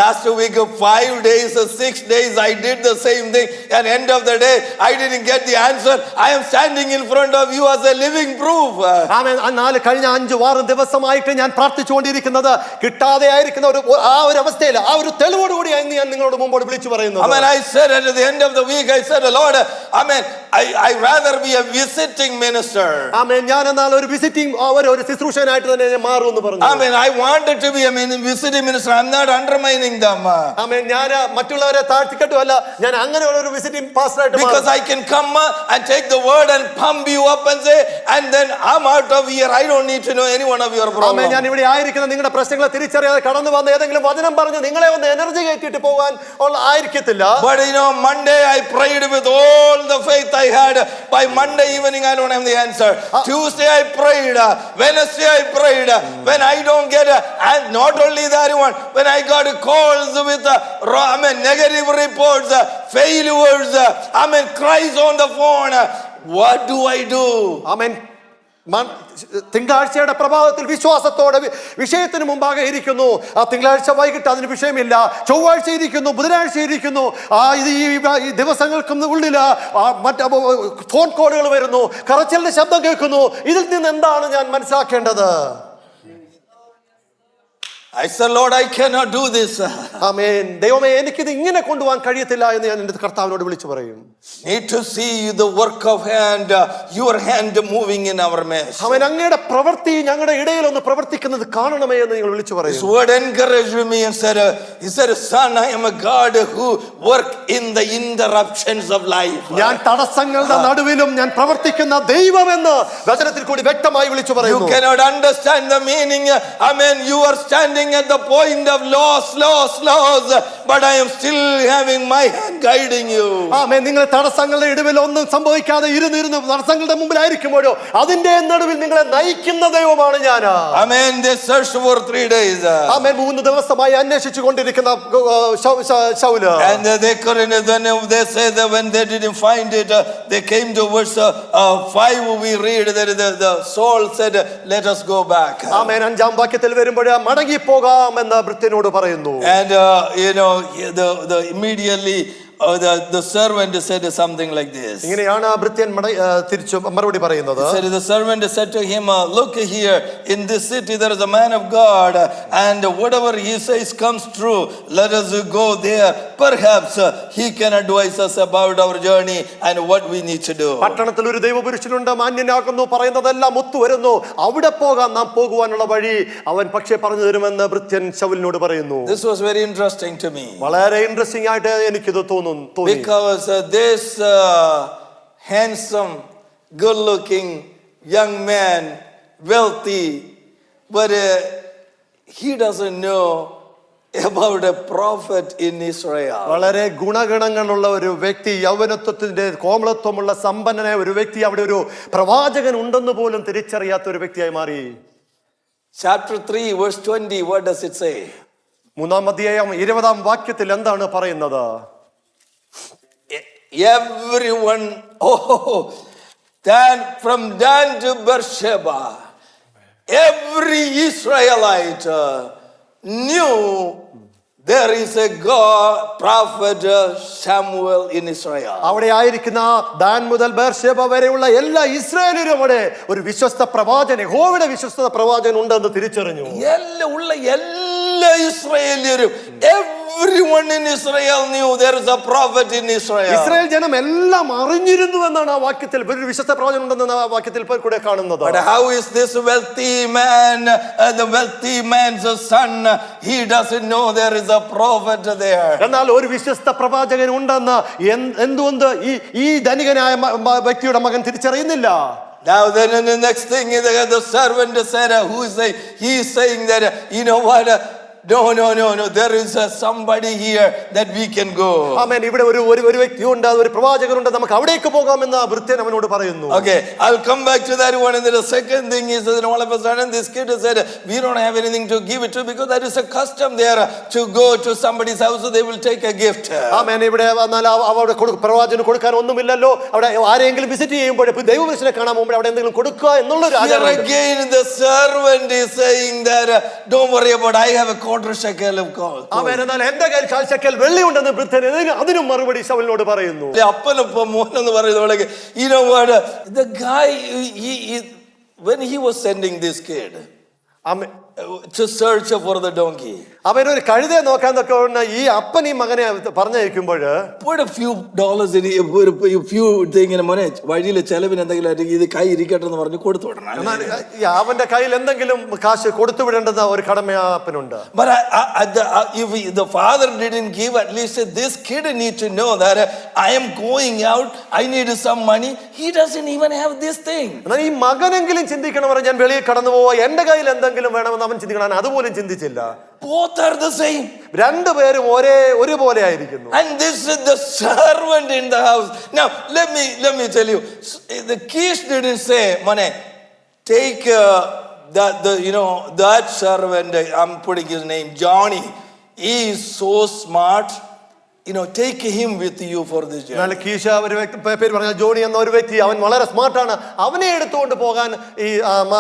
Speaker 1: Last week, 5 days, 6 days, I did the same thing. And end of the day, I didn't get the answer. I am standing in front of you as a living proof.
Speaker 2: കഴിഞ്ഞ 5-6 ദിവസമായിട്ട് ഞാൻ പ്രാർത്ഥിച്ചുകൊണ്ടിരിക്കുന്നത് കിട്ടാതെ ആയിരിക്കുന്ന ഒരു അവസ്ഥയിൽ ആ ഒരു തെളിവോടുകൂടി ഞാൻ നിങ്ങളോട് മുമ്പോട് വിളിച്ചു പറയുന്നു.
Speaker 1: I said at the end of the week, I said, Lord, I rather be a visiting minister.
Speaker 2: ഞാൻ എന്നാൽ ഒരു വിസിറ്റിംഗ് ഒരു ശുശ്രൂഷകനായിട്ട് തന്നെ മാറുമെന്ന് പറഞ്ഞു.
Speaker 1: I wanted to be a visiting minister. I'm not undermining them.
Speaker 2: ഞാൻ മറ്റുള്ളവരെ താഴ്ത്തിക്കെട്ടുമല്ല, ഞാൻ അങ്ങനെയുള്ള ഒരു visiting പാസ്റ്ററായിട്ട്,
Speaker 1: because I can come and take the word and pump you up and say, and then I'm out of here. I don't need to know any one of your
Speaker 2: amen.
Speaker 1: problems.
Speaker 2: ഞാൻ ഇവിടെ ആയിരിക്കുന്ന നിങ്ങളുടെ പ്രശ്നങ്ങളെ തിരിച്ചറിയാതെ കടന്നു വന്ന് ഏതെങ്കിലും വചനം പറഞ്ഞ് നിങ്ങളെ ഒന്ന് എനർജി കയറ്റിയിട്ട് പോകാൻ ആയിരിക്കത്തില്ല.
Speaker 1: But Monday I prayed with all the faith I had. By Monday evening I don't have the answer. Tuesday I prayed. Wednesday I prayed. When I don't get and not only that one, when I got calls with negative reports, failures, cries on the phone. What do I do?
Speaker 2: ആമേൻ. തിങ്കളാഴ്ചയുടെ പ്രഭാതത്തിൽ വിശ്വാസത്തോടെ വിഷയത്തിന് മുമ്പാകെ ഇരിക്കുന്നു. ആ തിങ്കളാഴ്ച വൈകിട്ട് അതിന് വിഷയമില്ല. ചൊവ്വാഴ്ച ഇരിക്കുന്നു, ബുധനാഴ്ച ഇരിക്കുന്നു. ഈ ദിവസങ്ങൾക്കും ഉള്ളിൽ മറ്റ് ഫോൺ കോളുകൾ വരുന്നു, കരച്ചിലിന്റെ ശബ്ദം കേൾക്കുന്നു. ഇതിൽ നിന്ന് എന്താണ് ഞാൻ മനസ്സിലാക്കേണ്ടത്?
Speaker 1: I said, Lord, I cannot do this.
Speaker 2: ആമേൻ. ദൈവമേ, എനിക്കിത് ഇങ്ങനെ കൊണ്ടുപോകാൻ കഴിയത്തില്ല എന്ന് ഞാൻ എൻ്റെ കർത്താവിനോട് വിളിച്ചു പറയും.
Speaker 1: Need to see the work of hand, your hand moving in our midst.
Speaker 2: അവൻ അങ്ങയുടെ പ്രവൃത്തി ഞങ്ങളുടെ ഇടയിൽ ഒന്ന് പ്രവർത്തിക്കുന്നത് കാണണമേ എന്ന് നിങ്ങൾ വിളിച്ചു
Speaker 1: This
Speaker 2: പറയും.
Speaker 1: word encouraged me and said, he said, son, I am a God who work in the interruptions of life.
Speaker 2: ഞാൻ തടസ്സങ്ങളുടെ നടുവിലും ഞാൻ പ്രവർത്തിക്കുന്ന ദൈവമെന്ന് വചനത്തിൽ കൂടി വ്യക്തമായി വിളിച്ചു
Speaker 1: You
Speaker 2: പറയുന്നു.
Speaker 1: cannot understand the meaning. You are standing at the point of loss, but I am still having my hand guiding you.
Speaker 2: ആമേൻ. നിങ്ങൾ തടസ്സങ്ങളുടെ ഇടയിൽ ഒന്നും സംഭവിക്കാതെ ഇരുന്ന് തടസ്സങ്ങളുടെ മുമ്പിലായിരിക്കുമ്പോഴോ അതിന്റെ നടുവിൽ നിങ്ങളെ നയിക്കുന്ന ദൈവമാണ് ഞാൻ.
Speaker 1: Amen. They searched for 3 days.
Speaker 2: ആമേൻ. 3 ദിവസമായി അന്വേഷിച്ചു കൊണ്ടിരിക്കുന്ന Saul.
Speaker 1: And they couldn't. Then they say that when they didn't find it, they came to verse 5. We read that the soul said, "Let us go back."
Speaker 2: ആമേൻ. 5-ാം വാക്യത്തിൽ വരുമ്പോൾ മടങ്ങി പോകാം എന്ന് ഭൃത്യനോട് പറയുന്നു.
Speaker 1: And the immediately the servant said something like this.
Speaker 2: ഇങ്ങനെയാണ് ഭൃത്യൻ തിരിച്ചു മറുപടി പറയുന്നത്.
Speaker 1: Said the servant said to him, look here, in this city there is a man of God, and whatever he says comes true. Let us go there. Perhaps he can advise us about our journey and what we need to do.
Speaker 2: പട്ടണത്തിൽ ഒരു ദൈവപുരുഷനുണ്ട്, മാന്യനാകുന്നു, പറയുന്നതെല്ലാം ഒത്തുവരുന്നു. അവിടെ പോകാം, നാം പോകുവാനുള്ള വഴി അവൻ പക്ഷേ പറഞ്ഞു തരുമെന്ന് ഭൃത്യൻ ശൗലിനോട് പറയുന്നു.
Speaker 1: This was very interesting to me.
Speaker 2: വളരെ ഇൻട്രസ്റ്റിംഗ് ആയിട്ട് എനിക്കിത് തോന്നി.
Speaker 1: Because this handsome, good-looking young man, wealthy, but he doesn't know about a prophet in Israel.
Speaker 2: വളരെ ഗുണഗണങ്ങളുള്ള ഒരു വ്യക്തി, യൗവനത്വത്തിന്റെ കോമളത്വമുള്ള സമ്പന്നനായ ഒരു വ്യക്തി, അവിടെ ഒരു പ്രവാചകൻ ഉണ്ടെന്ന് പോലും തിരിച്ചറിയാത്ത ഒരു വ്യക്തിയായി മാറി.
Speaker 1: Chapter 3 verse 20, what does it say?
Speaker 2: 3-ാം അധ്യായം 20-ാം വാക്യത്തിൽ എന്താണ് പറയുന്നത്?
Speaker 1: Everyone, from Dan to Beersheba, every Israelite knew there is a God, prophet Samuel in Israel.
Speaker 2: അവിടെ ആയിരിക്കുന്ന ദാൻ മുതൽ ബേർഷേബ വരെയുള്ള എല്ലാ ഇസ്രായേലിലും അവിടെ ഒരു വിശ്വസ്ത പ്രവാചകൻ, യഹോവയുടെ വിശ്വസ്ത പ്രവാചകൻ ഉണ്ടെന്ന് തിരിച്ചറിഞ്ഞു.
Speaker 1: എല്ലാ ഇസ്രായേലിയരും, everyone in Israel knew there is a prophet in Israel.
Speaker 2: Israel ജനം എല്ലാം അറിഞ്ഞിരുന്നു എന്നാണ് ആ വാക്യത്തിൽ, ഒരു വിശ്വസ്ത പ്രവാചകൻ ഉണ്ടെന്ന് ആ വാക്യത്തിൽ കൂടെ കാണുന്നത്.
Speaker 1: But how is this wealthy man, the wealthy man's son, he doesn't know there is a prophet there?
Speaker 2: എന്നാൽ ഒരു വിശ്വസ്ത പ്രവാചകൻ ഉണ്ടെന്ന് എന്തുകൊണ്ട് ഈ ധനികനായ വ്യക്തിയുടെ മകൻ തിരിച്ചറിയുന്നില്ല?
Speaker 1: Now then the next thing is the servant said, he is saying that, you know what, no, there is somebody here that we can go.
Speaker 2: ആമേൻ. ഇവിടെ ഒരു വ്യക്തിയുണ്ട്, ഒരു പ്രവാചകനുണ്ട്, നമുക്ക് അവിടേക്ക് പോകാമെന്ന് ഭൃത്യൻ അവനോട് പറയുന്നു.
Speaker 1: Okay, I'll come back to that one. And then the second thing is that all of a sudden this kid said, we don't have anything to give it to, because that is a custom there to go to somebody's house, so they will take a gift.
Speaker 2: ആമേൻ. ഇവിടെ വന്നാൽ അവിടെ പ്രവാചകന് കൊടുക്കാൻ ഒന്നുമില്ലല്ലോ. അവിടെ ആരെങ്കിലും visit ചെയ്യുമ്പോൾ, ദൈവപുരുഷനെ കാണാൻ പോകുമ്പോൾ അവിടെ എന്തെങ്കിലും കൊടുക്കുക എന്നുള്ളൊരു ആചാരം.
Speaker 1: Again the servant is saying that, don't worry about, I have a quarter shekel of gold.
Speaker 2: ആമേൻ. എന്നാൽ എന്റെ കയ്യിൽ 1/4 ശെക്കൽ വെള്ളി ഉണ്ടെന്ന് ഭൃത്യൻ അതിനും മറുപടി ശൗലിനോട് പറയുന്നു.
Speaker 1: അപ്പനൊപ്പം മോനെന്ന് പറയുന്നത്, you know what, the guy, when he was sending this kid to search for the donkey,
Speaker 2: അവനൊരു കഴുതയെ നോക്കാന്നൊക്കെ ഈ അപ്പൻ ഈ മകനെ പറഞ്ഞയക്കുമ്പോൾ
Speaker 1: put a few dollars in a few thing in money വഴിയിലെ ചെലവിന് എന്തെങ്കിലും ഇത് കൈ ഇരിക്കട്ടെ എന്ന് പറഞ്ഞ് കൊടുത്തു വിടണം.
Speaker 2: എന്നാൽ അവന്റെ കയ്യിൽ എന്തെങ്കിലും കാശ് കൊടുത്തു വിടേണ്ടത് ഒരു കടമ അപ്പനുണ്ട്.
Speaker 1: But if the father didn't give, at least this kid need to know that I am going out, I need some money. He doesn't even have this thing.
Speaker 2: എന്നാൽ ഈ മകനെങ്കിലും ചിന്തിക്കണം, ഞാൻ വെളിയിൽ കടന്നു പോവാ, എന്റെ കയ്യിൽ എന്തെങ്കിലും വേണമെന്ന് അവൻ ചിന്തിക്കണം. അതുപോലും ചിന്തിച്ചില്ല.
Speaker 1: Both are the same.
Speaker 2: രണ്ടുപേരും ഒരുപോലെ ആയിരിക്കുന്നു.
Speaker 1: And this is the servant in the house. Now let me tell you, the Kish didn't say, Mane, take that servant, I'm putting his name, Johnny. He is so smart. Take him with you for this journey.
Speaker 2: എന്നാൽ കീശ ഒരു വ്യക്തി പേര് പറഞ്ഞ Johnny എന്ന ഒരു വ്യക്തി, അവൻ വളരെ സ്മാർട്ടാണ്, അവനെ എടുത്തുകൊണ്ട് പോകാൻ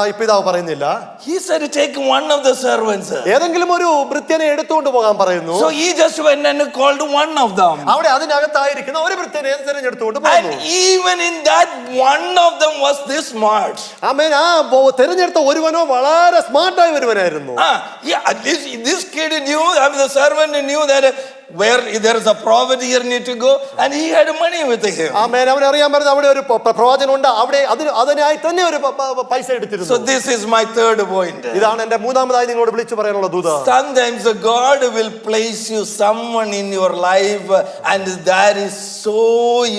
Speaker 2: ഈ പിതാവ് പറയുന്നില്ല.
Speaker 1: He said take one of the servants.
Speaker 2: ഏതെങ്കിലും ഒരു ഭൃത്യനെ എടുത്തുകൊണ്ട് പോകാൻ പറയുന്നു.
Speaker 1: So he just went and called one of them.
Speaker 2: അവിടെ അതിനകത്തായിരിക്കുന്ന ഒരു ഭൃത്യനെ തിരഞ്ഞെടുത്തുകൊണ്ട് പോകുന്നു.
Speaker 1: And even in that one of them was this smart.
Speaker 2: ആമേൻ. തിരഞ്ഞെടുത്ത ഒരുവനോ വളരെ സ്മാർട്ടായ ഒരുവനായിരുന്നു.
Speaker 1: Yeah, at least this kid knew, the servant knew that where there is a prophet here need to go, and he had money with him.
Speaker 2: ആമേൻ. അവൻ അറിയാൻ പറഞ്ഞത് അവിടെ ഒരു പ്രവാചകനുണ്ട്, അവിടെ അതിനായി തന്നെ ഒരു പൈസ എടുത്തിരുന്നു.
Speaker 1: So this is my third point.
Speaker 2: ഇതാണ് എന്റെ മൂന്നാമതായി നിങ്ങളോട് വിളിച്ചു പറയാനുള്ള ദൂത.
Speaker 1: Sometimes God will place you someone in your life, and that is so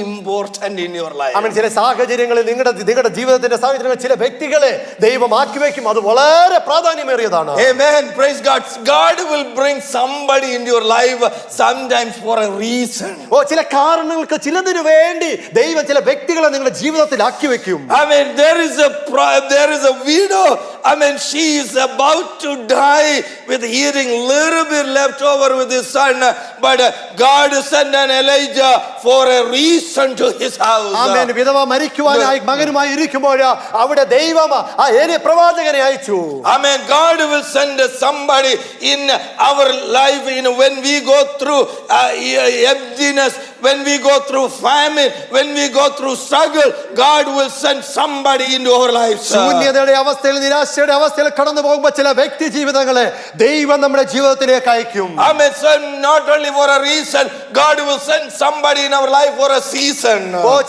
Speaker 1: important in your life.
Speaker 2: ആമേൻ. ചില സാഹചര്യങ്ങളിൽ നിങ്ങളുടെ ജീവിതത്തിന്റെ സാഹചര്യങ്ങളിൽ ചില വ്യക്തികളെ ദൈവം ആക്കി വെക്കും, അത് വളരെ പ്രാധാന്യമേറിയതാണ്.
Speaker 1: Amen. Praise God. God will bring somebody in your life sometimes for a reason.
Speaker 2: ചില കാരണങ്ങൾക്ക് ചിലതിനു വേണ്ടി ദൈവം ചില വ്യക്തികളെ നിങ്ങളുടെ ജീവിതത്തിൽ ആക്കി വെക്കും.
Speaker 1: I mean, there is a widow. I mean, she is about to die with eating little bit left over with his son, but God sent an Elijah for a reason to his house.
Speaker 2: ആമേൻ. വിധവ മരിക്കുവാനായി മകനുമായി ഇരിക്കുമ്പോൾ അവിടെ ദൈവം ഏലിയ പ്രവാചകനെ അയച്ചു.
Speaker 1: Amen. God will send somebody in our life, when we go through emptiness, when we go through famine, when we go through struggle, God will send somebody into our lives.
Speaker 2: ശൂന്യതയുടെ അവസ്ഥയിൽ, നിരാശയുടെ അവസ്ഥയിൽ കടന്നു പോകുമ്പോൾ ചില വ്യക്തി ജീവിതങ്ങളെ ദൈവം നമ്മുടെ ജീവിതത്തിലേക്ക് അയക്കും.
Speaker 1: Amen. So not only for a reason, God will send somebody in our life for a season.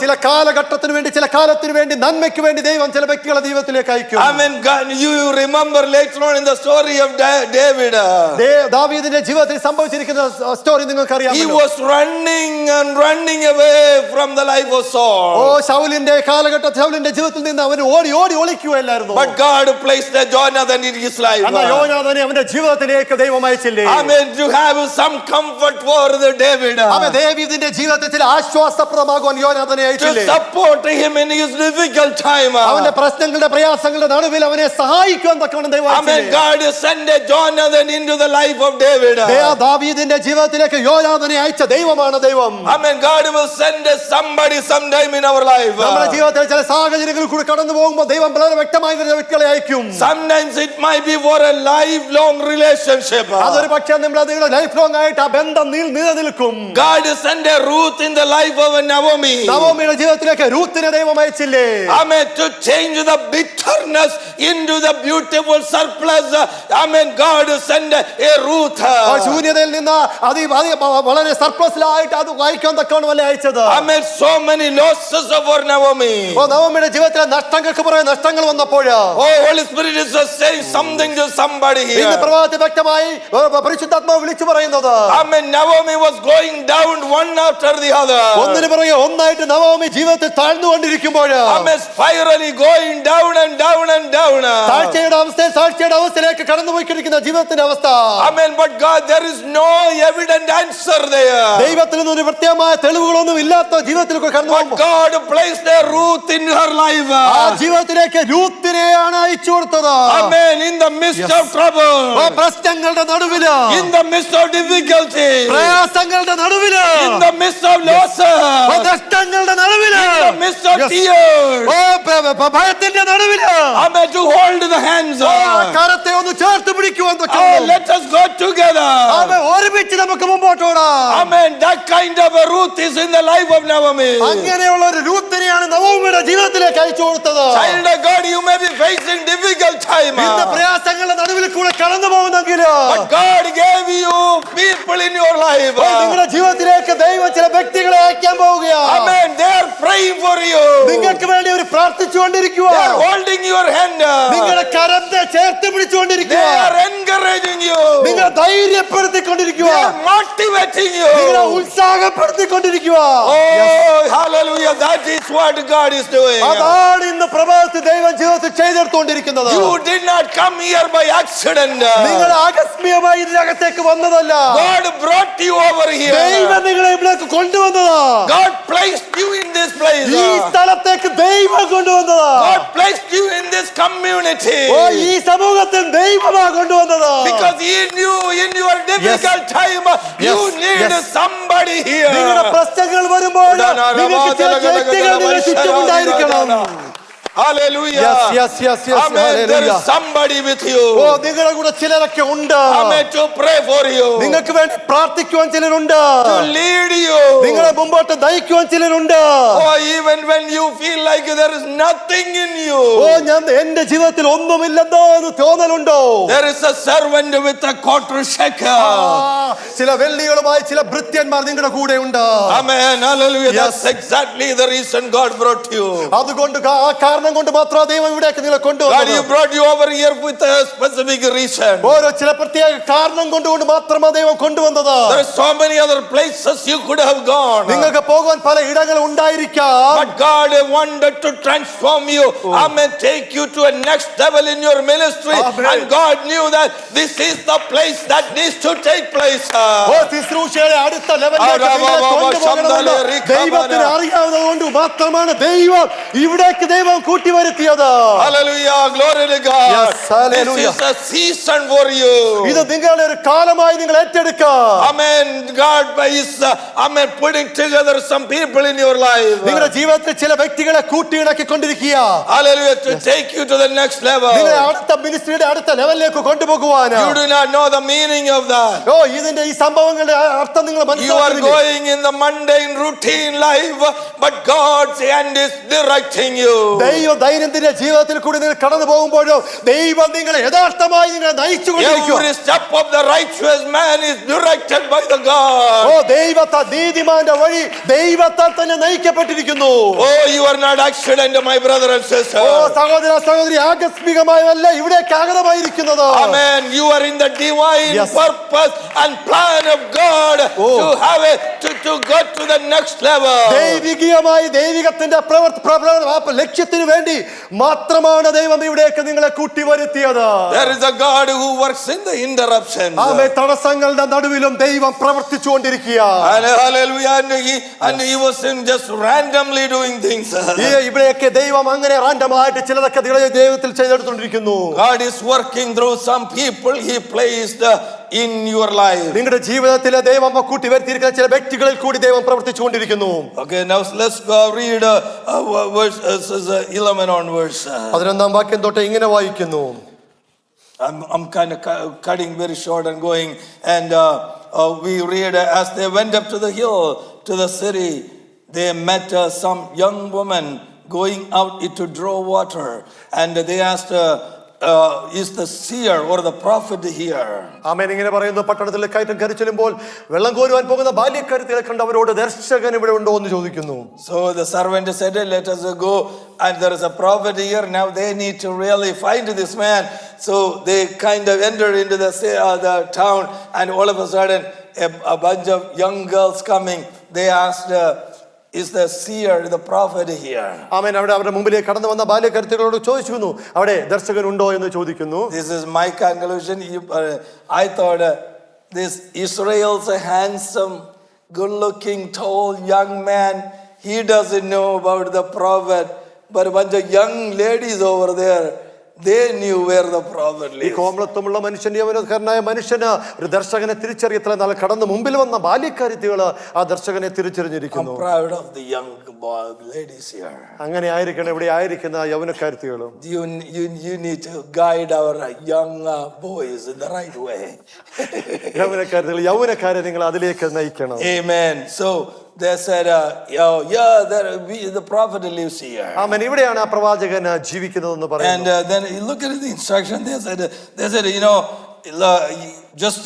Speaker 2: ചില കാലഘട്ടത്തിന് വേണ്ടി, ചില കാലത്തിന് വേണ്ടി, നന്മയ്ക്ക് വേണ്ടി ദൈവം ചില വ്യക്തികളെ ജീവിതത്തിലേക്ക് അയക്കും.
Speaker 1: Amen. You remember later on in the story of David.
Speaker 2: ദാവീദിന്റെ ജീവിതത്തിൽ സംഭവിച്ചിരിക്കുന്ന സ്റ്റോറി നിങ്ങൾക്ക് അറിയാം.
Speaker 1: He was running away from the life of Saul.
Speaker 2: ശൗലിന്റെ കാലഘട്ടത്തിൽ, ശൗലിന്റെ ജീവിതത്തിൽ നിന്ന് അവൻ ഓടി ഒളിക്കുകയല്ലായിരുന്നു.
Speaker 1: But God placed the Jonathan in his life.
Speaker 2: യോനാഥാനെ അവന്റെ ജീവിതത്തിലേക്ക് ദൈവം അയച്ചില്ലേ?
Speaker 1: Amen. To have some comfort for the David.
Speaker 2: ദാവീദിന്റെ ജീവിതത്തിൽ ആശ്വാസപ്രദമാകുവാൻ യോനാഥാനെ അയച്ചില്ലേ?
Speaker 1: To support him in his difficult time.
Speaker 2: അവന്റെ പ്രശ്നങ്ങളുടെ പ്രയാസങ്ങളുടെ നടുവിൽ അവനെ സഹായിക്കാൻ തക്കവണ്ണം ദൈവം അയച്ചില്ലേ?
Speaker 1: Amen. God sent a Jonathan into the life of David.
Speaker 2: ദാവീദിന്റെ ജീവിതത്തിലേക്ക് യോനാഥാനെ അയച്ച ദൈവമാണ് ദൈവം.
Speaker 1: Amen. God will send somebody sometime in our life.
Speaker 2: നമ്മുടെ ജീവിതത്തിൽ ചില സാഹചര്യങ്ങളിൽ കൂടി കടന്നു പോകുമ്പോൾ ദൈവം വളരെ വ്യക്തമായ വ്യക്തികളെ അയക്കും.
Speaker 1: Sometimes it might be for a lifelong relationship.
Speaker 2: അതൊരു പക്ഷേ നിങ്ങളുടെ ലൈഫ് ലോങ് ആയിട്ട് ആ ബന്ധം നിലനിൽക്കും.
Speaker 1: God sent a Ruth in the life of a Naomi.
Speaker 2: നവോമിയുടെ ജീവിതത്തിലേക്ക് രൂത്തിനെ ദൈവം അയച്ചില്ലേ?
Speaker 1: Amen. To change the bitterness into the beautiful surplus. Amen. God sent a Ruth.
Speaker 2: ശൂന്യതയിൽ നിന്ന് വളരെ സർപ്ലസിലായിട്ട് അത് വായിക്കാൻ തക്കവണ്ണമല്ലേ അയച്ചത്.
Speaker 1: Amen. So many losses for Naomi.
Speaker 2: നവോമിയുടെ ജീവിതത്തിലെ നഷ്ടങ്ങൾക്ക് പുറകെ നഷ്ടങ്ങൾ വന്നപ്പോൾ
Speaker 1: Holy Spirit is just saying something to somebody here.
Speaker 2: ഇന്ന് പ്രഭാതത്തിൽ വ്യക്തമായി പരിശുദ്ധാത്മാവ് വിളിച്ചു പറയുന്നത്.
Speaker 1: Amen. Naomi was going down one after the other.
Speaker 2: ഒന്നിനു പുറകെ ഒന്നായിട്ട് നവോമി ജീവിതത്തിൽ താഴ്ന്നുകൊണ്ടിരിക്കുമ്പോൾ,
Speaker 1: Amen, spirally going down and down and down.
Speaker 2: താഴ്ചയുടെ അവസ്ഥയിലേക്ക് കടന്നുപോയിക്കൊണ്ടിരിക്കുന്ന ജീവിതത്തിന്റെ അവസ്ഥ.
Speaker 1: Amen. But God, there is no evident answer there.
Speaker 2: ദൈവത്തിൽ നിന്ന് ഒരു കൃത്യമായ തെളിവുകളൊന്നും ഇല്ലാത്ത ജീവിതത്തിലേക്ക് കടന്നു.
Speaker 1: But God placed a Ruth in her life.
Speaker 2: ആ ജീവിതത്തിലേക്ക് രൂത്തിനെയാണ് അയച്ചു കൊടുത്തത്.
Speaker 1: Amen. In the midst of trouble,
Speaker 2: പ്രശ്നങ്ങളുടെ നടുവില്,
Speaker 1: in the midst of difficulty,
Speaker 2: പ്രയാസങ്ങളുടെ നടുവില്,
Speaker 1: in the midst of losses,
Speaker 2: നഷ്ടങ്ങളുടെ നടുവില്,
Speaker 1: in the midst of tears,
Speaker 2: ഭയത്തിന്റെ നടുവില്,
Speaker 1: Amen, to hold the hands.
Speaker 2: കരത്തെ ഒന്ന് ചേർത്ത് പിടിക്കുവാൻ.
Speaker 1: Let us go together.
Speaker 2: ഒരുമിച്ച് നമുക്ക് മുമ്പോട്ട് ഓടാം.
Speaker 1: Amen. That kind of a Ruth is in the life of Naomi.
Speaker 2: അങ്ങനെയുള്ള ഒരു രൂത്തിനെയാണ് നവോമിയുടെ ജീവിതത്തിലേക്ക് അയച്ചു കൊടുത്തത്.
Speaker 1: Child of God, you may be facing difficult time. time.
Speaker 2: ഇന്ന് പ്രയാസങ്ങളുടെ നടുവിൽ കൂടെ കടന്നു പോകുന്നെങ്കിൽ
Speaker 1: But God gave you people in your life.
Speaker 2: നിങ്ങളുടെ ജീവിതത്തിലേക്ക് ദൈവം ചില വ്യക്തികളെ അയക്കാൻ പോവുകയാണ്.
Speaker 1: Amen. They are praying for you.
Speaker 2: നിങ്ങൾക്ക് വേണ്ടി അവർ പ്രാർത്ഥിച്ചുകൊണ്ടിരിക്കുക.
Speaker 1: They are holding your hand.
Speaker 2: നിങ്ങളുടെ കരത്തെ ചേർത്ത്
Speaker 1: They
Speaker 2: പിടിച്ചുകൊണ്ടിരിക്കുക.
Speaker 1: are encouraging you.
Speaker 2: നിങ്ങളെ ധൈര്യപ്പെടുത്തിക്കൊണ്ടിരിക്കുക.
Speaker 1: They are motivating you.
Speaker 2: നിങ്ങളെ ഉത്സാഹപ്പെടുത്തിക്കൊണ്ടിരിക്കുക.
Speaker 1: Oh, hallelujah. That is what God is doing.
Speaker 2: അതാണ് ഇന്ന് പ്രഭാതത്തിൽ ദൈവം ജീവിതത്തിൽ ചെയ്തെടുത്തുകൊണ്ടിരിക്കുന്നത്.
Speaker 1: You did not come here by accident.
Speaker 2: നിങ്ങൾ ആകസ്മികമായി ഇതിനകത്തേക്ക് വന്നതല്ല.
Speaker 1: God brought you over here.
Speaker 2: ദൈവം നിങ്ങളെ ഇവിടേക്ക് കൊണ്ടുവന്നതാ.
Speaker 1: God placed you in this place.
Speaker 2: ഈ സ്ഥലത്തേക്ക് ദൈവം കൊണ്ടുവന്നതാ.
Speaker 1: God placed you in this community.
Speaker 2: ഈ സമൂഹത്തിൽ ദൈവമാ കൊണ്ടുവന്നതാ.
Speaker 1: Because He knew in your difficult time you need somebody here.
Speaker 2: നിങ്ങളുടെ പ്രശ്നങ്ങൾ വരുമ്പോൾ നിങ്ങൾക്ക് ചില വ്യക്തികൾ നിങ്ങളുടെ ചുറ്റുമുണ്ടായിരിക്കണം.
Speaker 1: Hallelujah.
Speaker 2: Yes.
Speaker 1: Amen. There is somebody with you.
Speaker 2: നിങ്ങളുടെ കൂടെ ചിലരൊക്കെ ഉണ്ട്.
Speaker 1: Amen. To pray for you.
Speaker 2: നിങ്ങൾക്ക് വേണ്ടി പ്രാർത്ഥിക്കുവാൻ ചിലരുണ്ട്.
Speaker 1: To lead you.
Speaker 2: നിങ്ങളെ മുമ്പോട്ട് നയിക്കുവാൻ ചിലരുണ്ട്.
Speaker 1: Oh, even when you feel like there is nothing in you.
Speaker 2: ഞാൻ എന്റെ ജീവിതത്തിൽ ഒന്നുമില്ലെന്നോ എന്ന് തോന്നലുണ്ടോ?
Speaker 1: There is a servant with a quarter shekel.
Speaker 2: ചില വെള്ളികളുമായി ചില ഭൃത്യന്മാർ നിങ്ങളുടെ കൂടെ ഉണ്ട്.
Speaker 1: Amen. Hallelujah. That's exactly the reason God brought you.
Speaker 2: അതുകൊണ്ട് ആ കാരണം കൊണ്ട് മാത്രം ദൈവം ഇവിടേക്ക് നിങ്ങളെ
Speaker 1: God,
Speaker 2: കൊണ്ടുവന്നത്.
Speaker 1: He brought you over here with a specific reason.
Speaker 2: ഓരോ ചില പ്രത്യേക കാരണം കൊണ്ടുകൊണ്ട് മാത്രമാ ദൈവം കൊണ്ടുവന്നത്.
Speaker 1: There are so many other places you could have gone.
Speaker 2: നിങ്ങൾക്ക് പോകാൻ പല ഇടങ്ങളും ഉണ്ടായിരിക്കാം.
Speaker 1: But God wanted to transform you. Amen. Take you to a next level in your ministry.
Speaker 2: Amen.
Speaker 1: And God knew that this is the place that needs to take place.
Speaker 2: ശുശ്രൂഷയുടെ അടുത്ത ലെവലിലേക്ക് നിങ്ങളെ കൊണ്ടുപോകണമെന്ന് ദൈവത്തിന് അറിയാവുന്നതുകൊണ്ട് മാത്രമാണ് ദൈവം ഇവിടേക്ക് ദൈവം കൂട്ടി വരുത്തിയത്.
Speaker 1: Hallelujah. Glory to God.
Speaker 2: Yes, hallelujah.
Speaker 1: This is a season for you.
Speaker 2: ഇത് നിങ്ങളുടെ ഒരു കാലമായി നിങ്ങൾ ഏറ്റെടുക്കുക.
Speaker 1: Amen. God is Amen, putting together some people in your life.
Speaker 2: നിങ്ങളുടെ ജീവിതത്തിൽ ചില വ്യക്തികളെ കൂട്ടിയിണക്കിക്കൊണ്ടിരിക്കുക.
Speaker 1: Hallelujah. To take you to the next level.
Speaker 2: നിങ്ങളെ അടുത്ത മിനിസ്ട്രിയുടെ അടുത്ത ലെവലിലേക്ക് കൊണ്ടുപോകുവാൻ.
Speaker 1: You do not know the meaning of that.
Speaker 2: ഇതിന്റെ ഈ സംഭവങ്ങളുടെ അർത്ഥം നിങ്ങൾ
Speaker 1: You are going in the mundane routine life, but God's hand is directing you.
Speaker 2: ദൈനംദിന ജീവിതത്തിൽ കൂടി നിങ്ങൾ കടന്നു പോകുമ്പോഴോ ദൈവം നിങ്ങളെ യഥാർത്ഥമായി നിങ്ങളെ നയിച്ചുകൊണ്ടിരിക്കും.
Speaker 1: Every step of the righteous man is directed by the God.
Speaker 2: ദൈവത്താൽ നീതിമാന്റെ വഴി ദൈവത്താൽ തന്നെ നയിക്കപ്പെട്ടിരിക്കുന്നു.
Speaker 1: Oh, you are not accident, my brother and sister.
Speaker 2: സഹോദര സഹോദരി, ആകസ്മികമായല്ല ഇവിടേക്ക് ആഗതമായിരിക്കുന്നത്.
Speaker 1: Amen. You are in the divine purpose and plan of God to have it to go to the next level.
Speaker 2: ദൈവികമായി ദൈവികത്തിന്റെ ലക്ഷ്യത്തിന് വേണ്ടി മാത്രമാണ് ദൈവം ഇവിടേക്ക് നിങ്ങളെ കൂട്ടി വരുത്തിയത്.
Speaker 1: There is a God who works in the interruptions.
Speaker 2: തടസ്സങ്ങളുടെ നടുവിലും ദൈവം പ്രവർത്തിച്ചുകൊണ്ടിരിക്കുക.
Speaker 1: Hallelujah. And he wasn't just randomly doing things.
Speaker 2: ഇവിടേക്ക് ദൈവം അങ്ങനെ റാൻഡമായിട്ട് ചിലതൊക്കെ ദൈവത്തിൽ ചെയ്തെടുത്തുകൊണ്ടിരിക്കുന്നു.
Speaker 1: God is working through some people He placed in your life.
Speaker 2: നിങ്ങളുടെ ജീവിതത്തിലെ ദൈവം കൂട്ടി വരുത്തിയിരിക്കുന്ന ചില വ്യക്തികളിൽ കൂടി ദൈവം പ്രവർത്തിച്ചുകൊണ്ടിരിക്കുന്നു.
Speaker 1: Okay, now let's go read verse 11 onwards.
Speaker 2: 11 വാക്യം തൊട്ട് ഇങ്ങനെ വായിക്കുന്നു.
Speaker 1: I'm kind of cutting very short and going, and we read, as they went up to the hill to the city, they met some young woman going out to draw water, and they asked, is the seer or the prophet here?
Speaker 2: ആമേൻ. ഇങ്ങനെ പറയുന്നു, പട്ടണത്തിലെ കയറ്റം കയറി ചെല്ലുമ്പോൾ വെള്ളം കോരുവാൻ പോകുന്ന ബാല്യക്കാരത്തിലെ കണ്ട് അവരോട് ദർശകൻ ഇവിടെ ഉണ്ടോ എന്ന് ചോദിക്കുന്നു.
Speaker 1: So the servant said, let us go, and there is a prophet here. Now they need to really find this man. So they kind of entered into the town, and all of a sudden a bunch of young girls coming. They asked, is the seer, the prophet here?
Speaker 2: ആമേൻ. അവിടെ അവരുടെ മുമ്പിലേക്ക് കടന്നു വന്ന ബാല്യക്കാരത്തികളോട് ചോദിക്കുന്നു, അവിടെ ദർശകൻ ഉണ്ടോ എന്ന് ചോദിക്കുന്നു.
Speaker 1: This is my conclusion. I thought this Israel's a handsome, good-looking, tall young man. He doesn't know about the prophet, but a bunch of young ladies over there, they knew where the prophet lives.
Speaker 2: ഈ കോമളത്വമുള്ള മനുഷ്യൻ, യൗവനക്കാരനായ മനുഷ്യന് ഒരു ദർശകനെ തിരിച്ചറിയത്തില്ല. എന്നാൽ കടന്ന് മുമ്പിൽ വന്ന ബാല്യക്കാരത്തികള് ആ ദർശകനെ തിരിച്ചറിഞ്ഞിരിക്കുന്നു.
Speaker 1: I'm proud of the young ladies here.
Speaker 2: അങ്ങനെ ആയിരിക്കണം ഇവിടെ ആയിരിക്കുന്ന യൗവനക്കാരത്തികളും.
Speaker 1: You need to guide our young boys in the right way.
Speaker 2: യൗവനക്കാരെ നിങ്ങൾ അതിലേക്ക് നയിക്കണം.
Speaker 1: Amen. So they said, the prophet lives here.
Speaker 2: ആമേൻ. ഇവിടെയാണ് ആ പ്രവാചകൻ ജീവിക്കുന്നതെന്ന്
Speaker 1: And
Speaker 2: പറയുന്നത്.
Speaker 1: then you look at the instruction. They said, just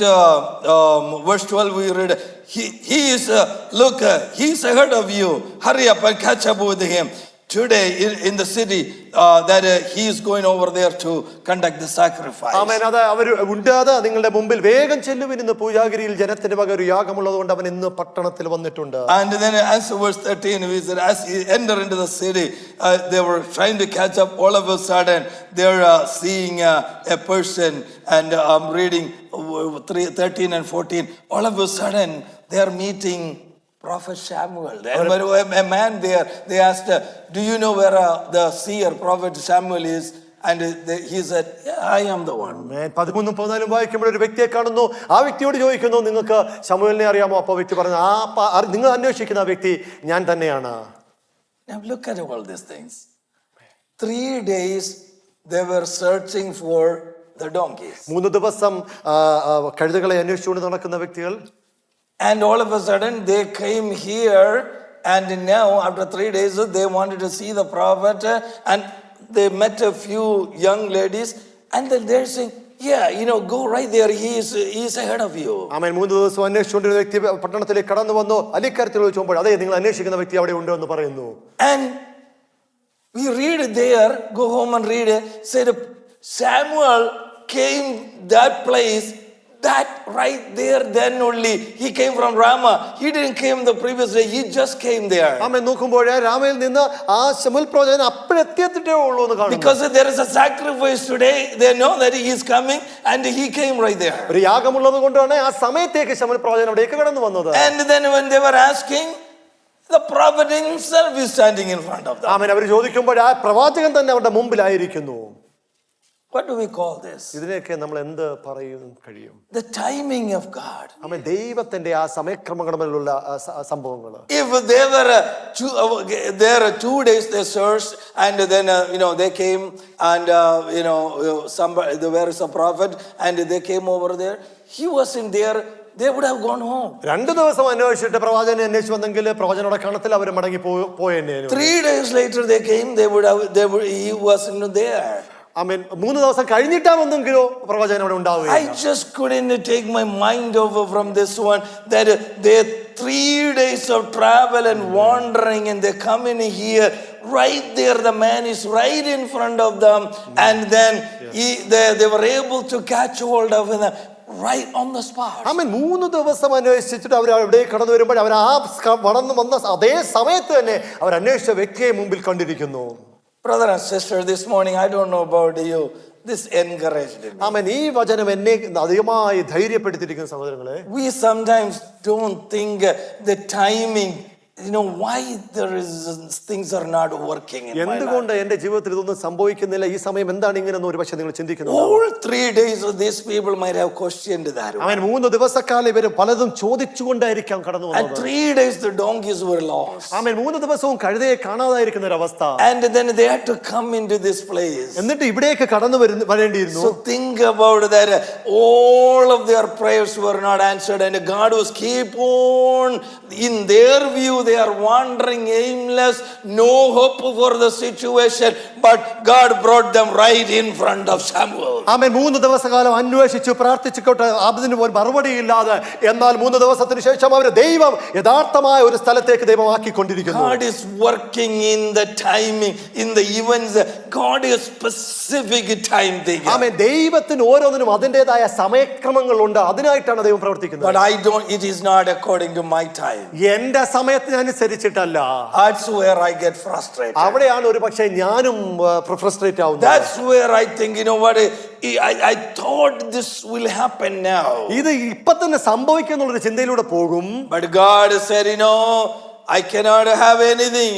Speaker 1: verse 12 we read, he is he's ahead of you. Hurry up and catch up with him today in the city, that he is going over there to conduct the sacrifice.
Speaker 2: ആമേൻ. അത് അവർ ഉണ്ടാതെ നിങ്ങളുടെ മുമ്പിൽ വേഗം ചെല്ലുവിൻ, ഇന്ന് പൂജാഗിരിയിൽ ജനത്തിന് പകരം ഒരു യാഗമുള്ളത് കൊണ്ട് അവൻ ഇന്ന് പട്ടണത്തിൽ വന്നിട്ടുണ്ട്.
Speaker 1: And then as verse 13 we said, as he entered into the city, they were trying to catch up. All of a sudden they're seeing a person, and I'm reading 13 and 14. All of a sudden they are meeting Prophet Samuel. A man there, they asked, do you know where the seer prophet Samuel is? And he said, yeah, I am the one.
Speaker 2: 13-14 വായിക്കുമ്പോൾ ഒരു വ്യക്തിയെ കാണുന്നു. ആ വ്യക്തിയോട് ചോദിക്കുന്നു, നിങ്ങൾക്ക് ശമൂവേലിനെ അറിയാമോ? അപ്പോൾ വ്യക്തി പറഞ്ഞു, നിങ്ങൾ അന്വേഷിക്കുന്ന ആ വ്യക്തി ഞാൻ തന്നെയാണ്.
Speaker 1: Now look at all these things. 3 days they were searching for the donkeys.
Speaker 2: 3 ദിവസം കഴുതകളെ അന്വേഷിച്ചുകൊണ്ട് നടക്കുന്ന വ്യക്തികൾ.
Speaker 1: And all of a sudden they came here, and now after 3 days they wanted to see the prophet, and they met a few young ladies, and then they're saying, yeah, go right there, he is ahead of you.
Speaker 2: ആമേൻ. 3 ദിവസം അന്വേഷിച്ചുകൊണ്ടിരുന്ന വ്യക്തി പട്ടണത്തിലേക്ക് കടന്നു വന്നു. അലിക്കാര്യത്തിൽ ചോദിച്ചപ്പോൾ അതെ, നിങ്ങൾ അന്വേഷിക്കുന്ന വ്യക്തി അവിടെ ഉണ്ട് എന്ന് പറയുന്നു.
Speaker 1: And we read there, go home and read it, said Samuel came that place, that right there, then only he came from Ramah. He didn't came the previous day, he just came there.
Speaker 2: ആമേൻ. നോക്കുമ്പോൾ രാമയിൽ നിന്ന് ആ ശമൂവേൽ പ്രവാചകൻ അപ്പോഴെത്തിയിട്ടേ ഉള്ളൂ എന്ന് കാണുന്നു.
Speaker 1: Because there is a sacrifice today, they know that he is coming, and he came right there.
Speaker 2: ഒരു യാഗമുള്ളത് കൊണ്ടാണ് ആ സമയത്തേക്ക് ശമൂവേൽ പ്രവാചകൻ അവിടേക്ക് കടന്നു വന്നത്.
Speaker 1: And then when they were asking, the prophet himself is standing in front of them.
Speaker 2: ആമേൻ. അവർ ചോദിക്കുമ്പോൾ ആ പ്രവാചകൻ തന്നെ അവരുടെ മുമ്പിലായിരിക്കുന്നു.
Speaker 1: What do we call this?
Speaker 2: ഇതിനെയൊക്കെ നമ്മൾ എന്ത് പറയും കഴിയും?
Speaker 1: The timing of God.
Speaker 2: ആമേൻ. ദൈവത്തിന്റെ ആ സമയക്രമങ്ങളിലുള്ള സംഭവങ്ങൾ.
Speaker 1: If they were there 2 days they searched, and then they came, and somebody, there was a prophet, and they came over there, he wasn't there, they would have gone home.
Speaker 2: 2 ദിവസം അന്വേഷിച്ചിട്ട് പ്രവാചകനെ അന്വേഷിച്ചു വന്നെങ്കിൽ പ്രവാചകനോടെ കാണത്തിൽ അവർ മടങ്ങി പോയെന്നെ.
Speaker 1: 3 days later they came, he wasn't there.
Speaker 2: ആമേൻ. 3 ദിവസം കഴിഞ്ഞിട്ടാ വന്നെങ്കിലോ പ്രവാചകൻ അവിടെ ഉണ്ടാവുകയില്ല.
Speaker 1: I just couldn't take my mind over from this one, that they 3 days of travel and wandering, and they come in here, right there the man is right in front of them, and then they were able to catch hold of him right on the spot.
Speaker 2: ആമേൻ. 3 ദിവസം അന്വേഷിച്ചിട്ട് അവർ അവിടെ കടന്നു വരുമ്പോൾ അവർ ആ വളർന്നു വന്ന അതേ സമയത്ത് തന്നെ അവർ അന്വേഷിച്ച വ്യക്തിയെ മുമ്പിൽ കണ്ടിരിക്കുന്നു.
Speaker 1: Brother and sister, this morning, I don't know about you, this encouraged me.
Speaker 2: ആമേൻ. ഈ വചനം എന്നെ അധികമായി ധൈര്യപ്പെടുത്തിയിരിക്കുന്ന സഹോദരങ്ങളെ.
Speaker 1: We sometimes don't think the timing, why things are not working in my life.
Speaker 2: എന്തുകൊണ്ട് എന്റെ ജീവിതത്തിൽ ഇതൊന്നും സംഭവിക്കുന്നില്ല, ഈ സമയം എന്താണ് ഇങ്ങനെയെന്ന് ഒരു പക്ഷേ നിങ്ങൾ ചിന്തിക്കുന്നു.
Speaker 1: All 3 days of these people might have questioned that.
Speaker 2: ആമേൻ. 3 ദിവസക്കാലം ഇവർ പലതും ചോദിച്ചുകൊണ്ടായിരിക്കാം കടന്നു
Speaker 1: And
Speaker 2: വന്നത്.
Speaker 1: 3 days the donkeys were lost.
Speaker 2: ആമേൻ. 3 ദിവസവും കഴുതയെ കാണാതായിരിക്കുന്ന ഒരു അവസ്ഥ.
Speaker 1: And then they had to come into this place.
Speaker 2: എന്നിട്ട് ഇവിടേക്ക് കടന്നു വരേണ്ടിയിരുന്നു.
Speaker 1: So think about that. All of their prayers were not answered, and God was keep on, in their view they are wandering aimless, no hope for the situation, but God brought them right in front of Samuel.
Speaker 2: ആമേൻ. 3 ദിവസകാലം അന്വേഷിച്ചു പ്രാർത്ഥിച്ചിട്ട് അതിന് ഒരു മറുപടി ഇല്ലാതെ, എന്നാൽ 3 ദിവസത്തിന് ശേഷം അവരെ ദൈവം യഥാർത്ഥമായ ഒരു സ്ഥലത്തേക്ക് ദൈവം ആക്കിക്കൊണ്ടിരിക്കുന്നു.
Speaker 1: God is working in the timing, in the events. God is specific time thing.
Speaker 2: ആമേൻ. ദൈവത്തിന് ഓരോന്നിനും അതിൻ്റെതായ സമയക്രമങ്ങളുണ്ട്, അതിനായിട്ടാണ് ദൈവം പ്രവർത്തിക്കുന്നത്.
Speaker 1: But it is not according to my time.
Speaker 2: എന്റെ സമയത്തിനനുസരിച്ചിട്ടല്ല.
Speaker 1: That's where I get frustrated.
Speaker 2: അവിടെയാണ് ഒരു പക്ഷേ ഞാനും ഫ്രസ്ട്രേറ്റ് ആവുന്നത്.
Speaker 1: That's where I think, what, I thought this will happen now.
Speaker 2: ഇത് ഇപ്പൊ തന്നെ സംഭവിക്കുന്നുള്ളൊരു ചിന്തയിലൂടെ പോകും.
Speaker 1: But God said, I cannot have anything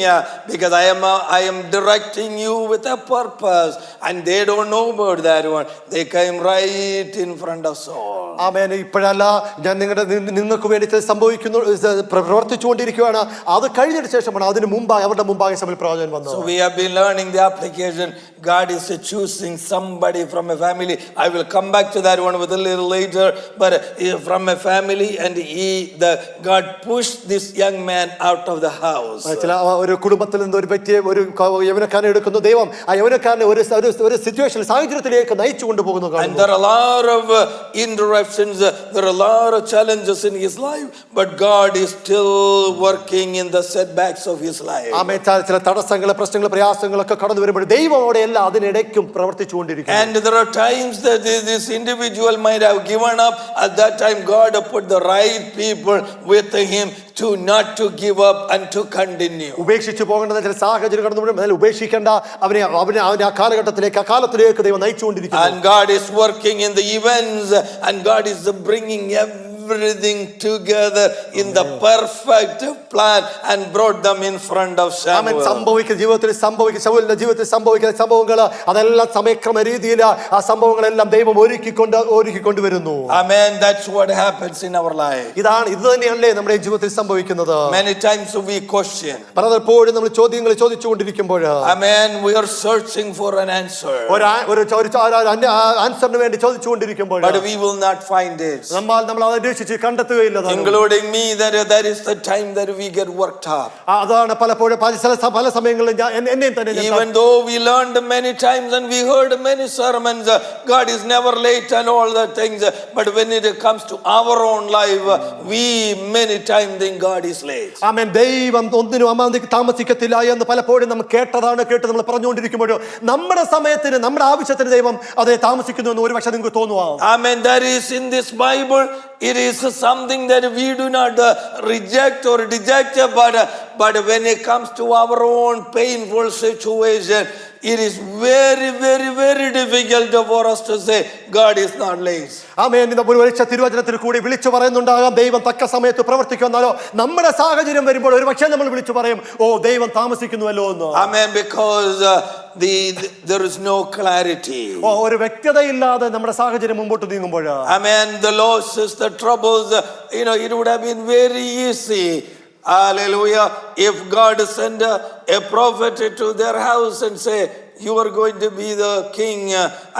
Speaker 1: because I am directing you with a purpose, and they don't know about that one. They came right in front of Saul.
Speaker 2: ആമേൻ. ഇപ്പോഴല്ല, ഞാൻ നിങ്ങൾക്ക് വേണ്ടി സംഭവിക്കുന്നു പ്രവർത്തിച്ചുകൊണ്ടിരിക്കുകയാണ്. അത് കഴിഞ്ഞതിന് ശേഷമാണ്, അതിന് മുമ്പായി അവരുടെ മുമ്പാകെ സമയം പ്രവാചകൻ വന്നു.
Speaker 1: So we have been learning the application. God is choosing somebody from a family. I will come back to that one with a little later. But from a family, and God pushed this young man out of the house.
Speaker 2: ഒരു കുടുംബത്തിൽ നിന്ന് ഒരു വ്യക്തിയെ, ഒരു യൗവനക്കാരനെ എടുക്കുന്നു ദൈവം. ആ യൗവനക്കാരനെ ഒരു സിറ്റുവേഷൻ, സാഹചര്യത്തിലേക്ക് നയിച്ചു കൊണ്ടുപോകുന്നു.
Speaker 1: And there are a lot of interruptions, there are a lot of challenges in his life, but God is still working in the setbacks of his life.
Speaker 2: ആമേൻ. ചില തടസ്സങ്ങൾ, പ്രശ്നങ്ങൾ, പ്രയാസങ്ങളൊക്കെ കടന്നു വരുമ്പോൾ ദൈവം അവിടെ എല്ലാം അതിനിടയ്ക്കും പ്രവർത്തിച്ചുകൊണ്ടിരിക്കുന്നു.
Speaker 1: And there are times that this individual might have given up. At that time God put the right people with him to not to give up and to continue.
Speaker 2: ഉപേക്ഷിച്ചു പോകേണ്ട ചില സാഹചര്യം കടന്നു വരുമ്പോൾ ഉപേക്ഷിക്കേണ്ട, അവനെ ആ കാലത്തിലേക്ക് ദൈവം നയിച്ചുകൊണ്ടിരിക്കുന്നു.
Speaker 1: And God is working in the events, and God is bringing everything together in the perfect plan and brought them in front of Samuel.
Speaker 2: സംഭവിക്കുന്ന ജീവിതത്തിൽ ശൗലിന്റെ ജീവിതത്തിൽ സംഭവിക്കുന്ന സംഭവങ്ങൾ അതെല്ലാം സമയക്രമ രീതിയിൽ ആ സംഭവങ്ങളെല്ലാം ദൈവം ഒരുക്കിക്കൊണ്ടുവരുന്നു.
Speaker 1: Amen. That's what happens in our life.
Speaker 2: ഇത് തന്നെയല്ലേ നമ്മുടെ ജീവിതത്തിൽ സംഭവിക്കുന്നത്.
Speaker 1: Many times we question.
Speaker 2: പലപ്പോഴും നമ്മൾ ചോദ്യങ്ങൾ ചോദിച്ചുകൊണ്ടിരിക്കുമ്പോൾ,
Speaker 1: Amen, we are searching for an answer.
Speaker 2: ആൻസറിന് വേണ്ടി ചോദിച്ചുകൊണ്ടിരിക്കുമ്പോൾ,
Speaker 1: but we will not find it.
Speaker 2: നമ്മൾ അത് കണ്ടെത്തുകയില്ല.
Speaker 1: Including me, that is the time that we get worked up.
Speaker 2: അതാണ് പലപ്പോഴും പല സമയങ്ങളിൽ എന്നെയും തന്നെ,
Speaker 1: even though we learned many times and we heard many sermons, God is never late and all the things, but when it comes to our own life, we many times think God is late.
Speaker 2: ആമേൻ. ദൈവം ഒന്നിനും താമസിക്കത്തില്ല എന്ന് പലപ്പോഴും നമ്മൾ കേട്ട് നമ്മൾ പറഞ്ഞുകൊണ്ടിരിക്കുമ്പോഴോ നമ്മുടെ സമയത്തിന്, നമ്മുടെ ആവശ്യത്തിന് ദൈവം അതേ താമസിക്കുന്നു എന്ന് ഒരു പക്ഷേ നിങ്ങൾക്ക് തോന്നുവാ.
Speaker 1: Amen. That is in this Bible. It is something that we do not reject or reject, but when it comes to our own painful situation, it is very, very, very difficult for us to say God is not late.
Speaker 2: ആമേൻ. തിരുവചനത്തിൽ കൂടി വിളിച്ചു പറയുന്നുണ്ടാകാം ദൈവം തക്ക സമയത്ത് പ്രവർത്തിക്കുന്നാലോ, നമ്മുടെ സാഹചര്യം വരുമ്പോൾ ഒരു പക്ഷേ നമ്മൾ വിളിച്ചു പറയും, ഓ ദൈവം താമസിക്കുന്നുവല്ലോ എന്ന്.
Speaker 1: Amen. Because there is no clarity.
Speaker 2: ഒരു വ്യക്തതയില്ലാതെ നമ്മുടെ സാഹചര്യം മുമ്പോട്ട് നീങ്ങുമ്പോൾ,
Speaker 1: Amen, the losses, the troubles, it would have been very easy. Hallelujah. If God sent a prophet to their house and say, you are going to be the king,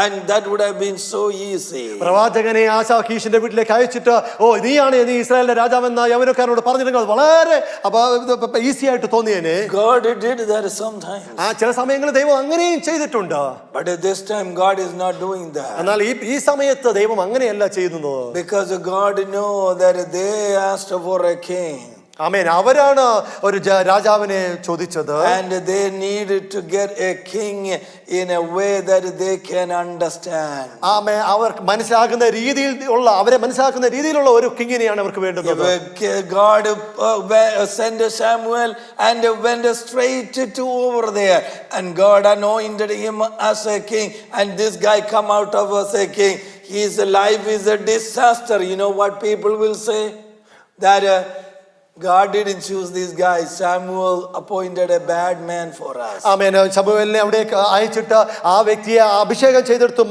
Speaker 1: and that would have been so easy.
Speaker 2: പ്രവാചകനെ ആശാഖീഷിന്റെ വീട്ടിലേക്ക് അയച്ചിട്ട്, നീ ഇസ്രായേലിന്റെ രാജാവെന്ന യൗവനക്കാരനോട് പറഞ്ഞിരുന്നത് വളരെ easy ആയിട്ട് തോന്നിയേനെ.
Speaker 1: God did that sometimes.
Speaker 2: ചില സമയങ്ങളിൽ ദൈവം അങ്ങനെയും ചെയ്തിട്ടുണ്ട്.
Speaker 1: But at this time God is not doing that.
Speaker 2: എന്നാൽ ഈ സമയത്ത് ദൈവം അങ്ങനെയല്ല ചെയ്യുന്നത്.
Speaker 1: Because God know that they asked for a king.
Speaker 2: ആമേൻ. അവരാണ് ഒരു രാജാവിനെ ചോദിച്ചത്.
Speaker 1: And they needed to get a king in a way that they can understand.
Speaker 2: ആമേൻ. അവർക്ക് മനസ്സിലാക്കുന്ന രീതിയിലുള്ള ഒരു കിങ്ങിനെയാണ് അവർക്ക് വേണ്ടത്.
Speaker 1: God sent Samuel and went straight to over there, and God anointed him as a king, and this guy come out of as a king. His life is a disaster. You know what people will say? That God didn't choose this guy. Samuel appointed a bad man for us.
Speaker 2: ആമേൻ. ശമൂവേലിനെ അവിടേക്ക് അയച്ചിട്ട് ആ വ്യക്തിയെ അഭിഷേകം ചെയ്തെടുത്തു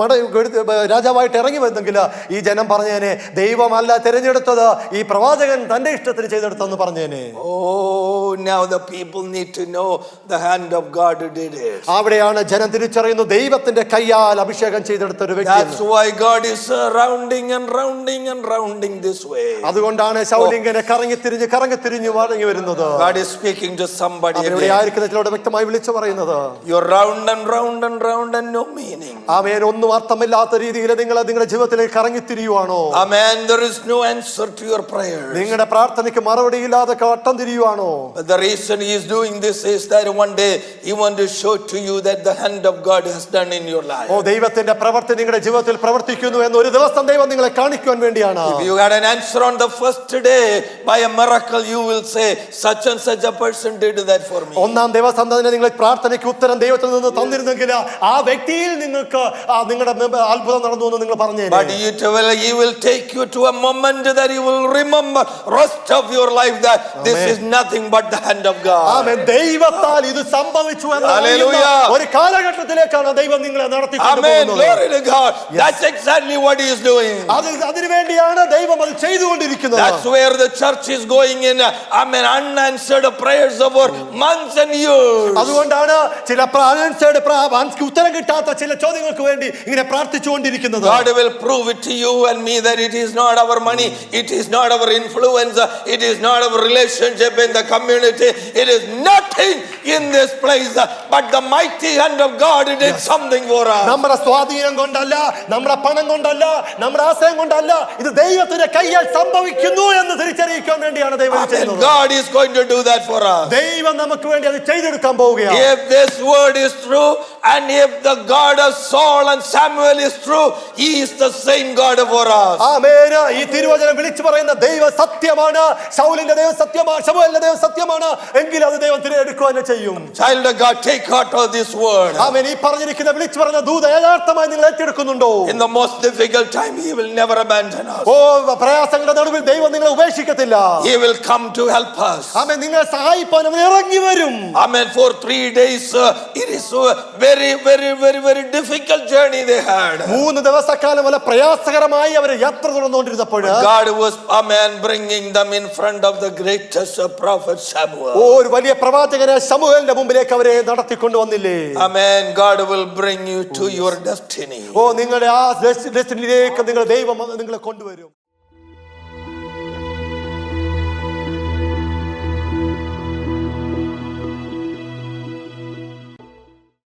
Speaker 2: രാജാവായിട്ട് ഇറങ്ങി വന്നെങ്കിൽ ഈ ജനം പറഞ്ഞേനെ, ദൈവമല്ല തിരഞ്ഞെടുത്തത്, ഈ പ്രവാചകൻ തന്റെ ഇഷ്ടത്തിന് ചെയ്തെടുത്തെന്ന് പറഞ്ഞേനെ.
Speaker 1: Oh, now the people need to know the hand of God did it.
Speaker 2: അവിടെയാണ് ജനം തിരിച്ചറിയുന്നു ദൈവത്തിന്റെ കയ്യാൽ അഭിഷേകം ചെയ്തെടുത്ത ഒരു വ്യക്തി.
Speaker 1: That's why God is rounding and rounding and rounding this way.
Speaker 2: അതുകൊണ്ടാണ് ശൗൽ ഇങ്ങനെ കറങ്ങി തിരിഞ്ഞു മടങ്ങി വരുന്നത്.
Speaker 1: God is speaking to somebody again.
Speaker 2: ഇവിടെ ആയിരിക്കുന്നതിലൂടെ വ്യക്തമായി വിളിച്ചു പറയുന്നത്,
Speaker 1: you're round and round and round and no meaning.
Speaker 2: ആമേൻ. ഒന്നും അർത്ഥമില്ലാത്ത രീതിയിൽ നിങ്ങളുടെ ജീവിതത്തിലേക്ക് കറങ്ങി തിരിയുവാണോ?
Speaker 1: Amen. There is no answer to your prayers.
Speaker 2: നിങ്ങളുടെ പ്രാർത്ഥനയ്ക്ക് മറുപടിയില്ലാതെ വട്ടം തിരിയുവാണോ?
Speaker 1: But the reason he is doing this is that one day he wants to show to you that the hand of God has done in your life.
Speaker 2: ദൈവത്തിന്റെ പ്രവൃത്തി നിങ്ങളുടെ ജീവിതത്തിൽ പ്രവർത്തിക്കുന്നു എന്ന് ഒരു ദിവസം ദൈവം നിങ്ങളെ കാണിക്കുവാൻ വേണ്ടിയാണ്.
Speaker 1: If you had an answer on the first day by a miracle, you will say, such and such a person did that for me.
Speaker 2: ഒന്നാം ദേവസന്തതിനെ നിങ്ങൾ പ്രാർത്ഥനയ്ക്ക് ഉത്തരം ദൈവത്തിൽ നിന്ന് തന്നിരുന്നെങ്കിൽ ആ വ്യക്തിയിൽ നിങ്ങൾക്ക് നിങ്ങളുടെ അത്ഭുതം നടന്നു എന്ന് നിങ്ങൾ പറഞ്ഞു.
Speaker 1: But he will take you to a moment that you will remember rest of your life that this is nothing but the hand of God.
Speaker 2: ആമേൻ. ദൈവത്താൽ ഇത് സംഭവിച്ചു എന്ന് ഒരു കാലഘട്ടത്തിലേക്കാണ് ദൈവം നിങ്ങളെ നടത്തിക്കൊണ്ടുപോകുന്നത്.
Speaker 1: Amen. Glory to God. That's exactly what he is doing.
Speaker 2: അതിനു വേണ്ടിയാണ് ദൈവം അത് ചെയ്തുകൊണ്ടിരിക്കുന്നത്.
Speaker 1: That's where the church is going in. Amen. Unanswered prayers over months and years.
Speaker 2: അതുകൊണ്ടാണ് ചില ഉത്തരം കിട്ടാത്ത ചില ചോദ്യങ്ങൾക്ക് വേണ്ടി ഇങ്ങനെ പ്രാർത്ഥിച്ചുകൊണ്ടിരിക്കുന്നത്.
Speaker 1: God will prove it to you and me that it is not our money, it is not our influence, it is not our relationship in the community, it is nothing in this place but the mighty hand of God did something for us.
Speaker 2: നമ്മുടെ സ്വാധീനം കൊണ്ടല്ല, നമ്മുടെ പണം കൊണ്ടല്ല, നമ്മുടെ ആശയം കൊണ്ടല്ല, ഇത് ദൈവത്തിന്റെ കയ്യാൽ സംഭവിക്കുന്നു എന്ന് തിരിച്ചറിയിക്കാൻ വേണ്ടിയാണ് ദൈവം ചെയ്യുന്നത്.
Speaker 1: God is going to do that for us.
Speaker 2: ദൈവം നമുക്ക് വേണ്ടി അത് ചെയ്തെടുക്കാൻ പോവുകയാണ്.
Speaker 1: If this word is true and if the God of Saul and Samuel is true, he is the same God for us.
Speaker 2: ആമേൻ. ഈ തിരുവചനം വിളിച്ചു പറയുന്ന ദൈവം സത്യമാണ്. ശൗലിന്റെ ദൈവം സത്യമാണ്, ശമൂവേലിന്റെ ദൈവം സത്യമാണ് എങ്കിൽ അത് ദൈവം തിരഞ്ഞെടുക്കുക തന്നെ ചെയ്യും.
Speaker 1: Child of God, take heart of this word.
Speaker 2: ആമേൻ. ഈ പറഞ്ഞിരിക്കുന്ന വിളിച്ചു പറഞ്ഞ ദൂത യഥാർത്ഥമായി നിങ്ങൾ ഏറ്റെടുക്കുന്നുണ്ടോ?
Speaker 1: In the most difficult time he will never abandon us.
Speaker 2: പ്രയാസങ്ങളുടെ നടുവിൽ ദൈവം നിങ്ങളെ ഉപേക്ഷിക്കത്തില്ല.
Speaker 1: He will come to help us.
Speaker 2: ആമേൻ. നിങ്ങളെ സഹായിക്കാൻ അവൻ ഇറങ്ങി വരും.
Speaker 1: Amen. For 3 days it is a very difficult journey they had.
Speaker 2: 3 ദിവസക്കാലം വല്ല പ്രയാസകരമായി അവർ യാത്ര തുടർന്നുകൊണ്ടിരുന്നപ്പോൾ
Speaker 1: God was bringing them in front of the greatest prophet Samuel.
Speaker 2: ഒരു വലിയ പ്രവാചകനെ ശമൂവേലിന്റെ മുമ്പിലേക്ക് അവരെ നടത്തിക്കൊണ്ടുവന്നില്ലേ?
Speaker 1: Amen. God will bring you to your destiny.
Speaker 2: നിങ്ങളുടെ ആ ഡെസ്റ്റിനിയിലേക്ക് നിങ്ങളുടെ ദൈവം നിങ്ങളെ കൊണ്ടുവരും.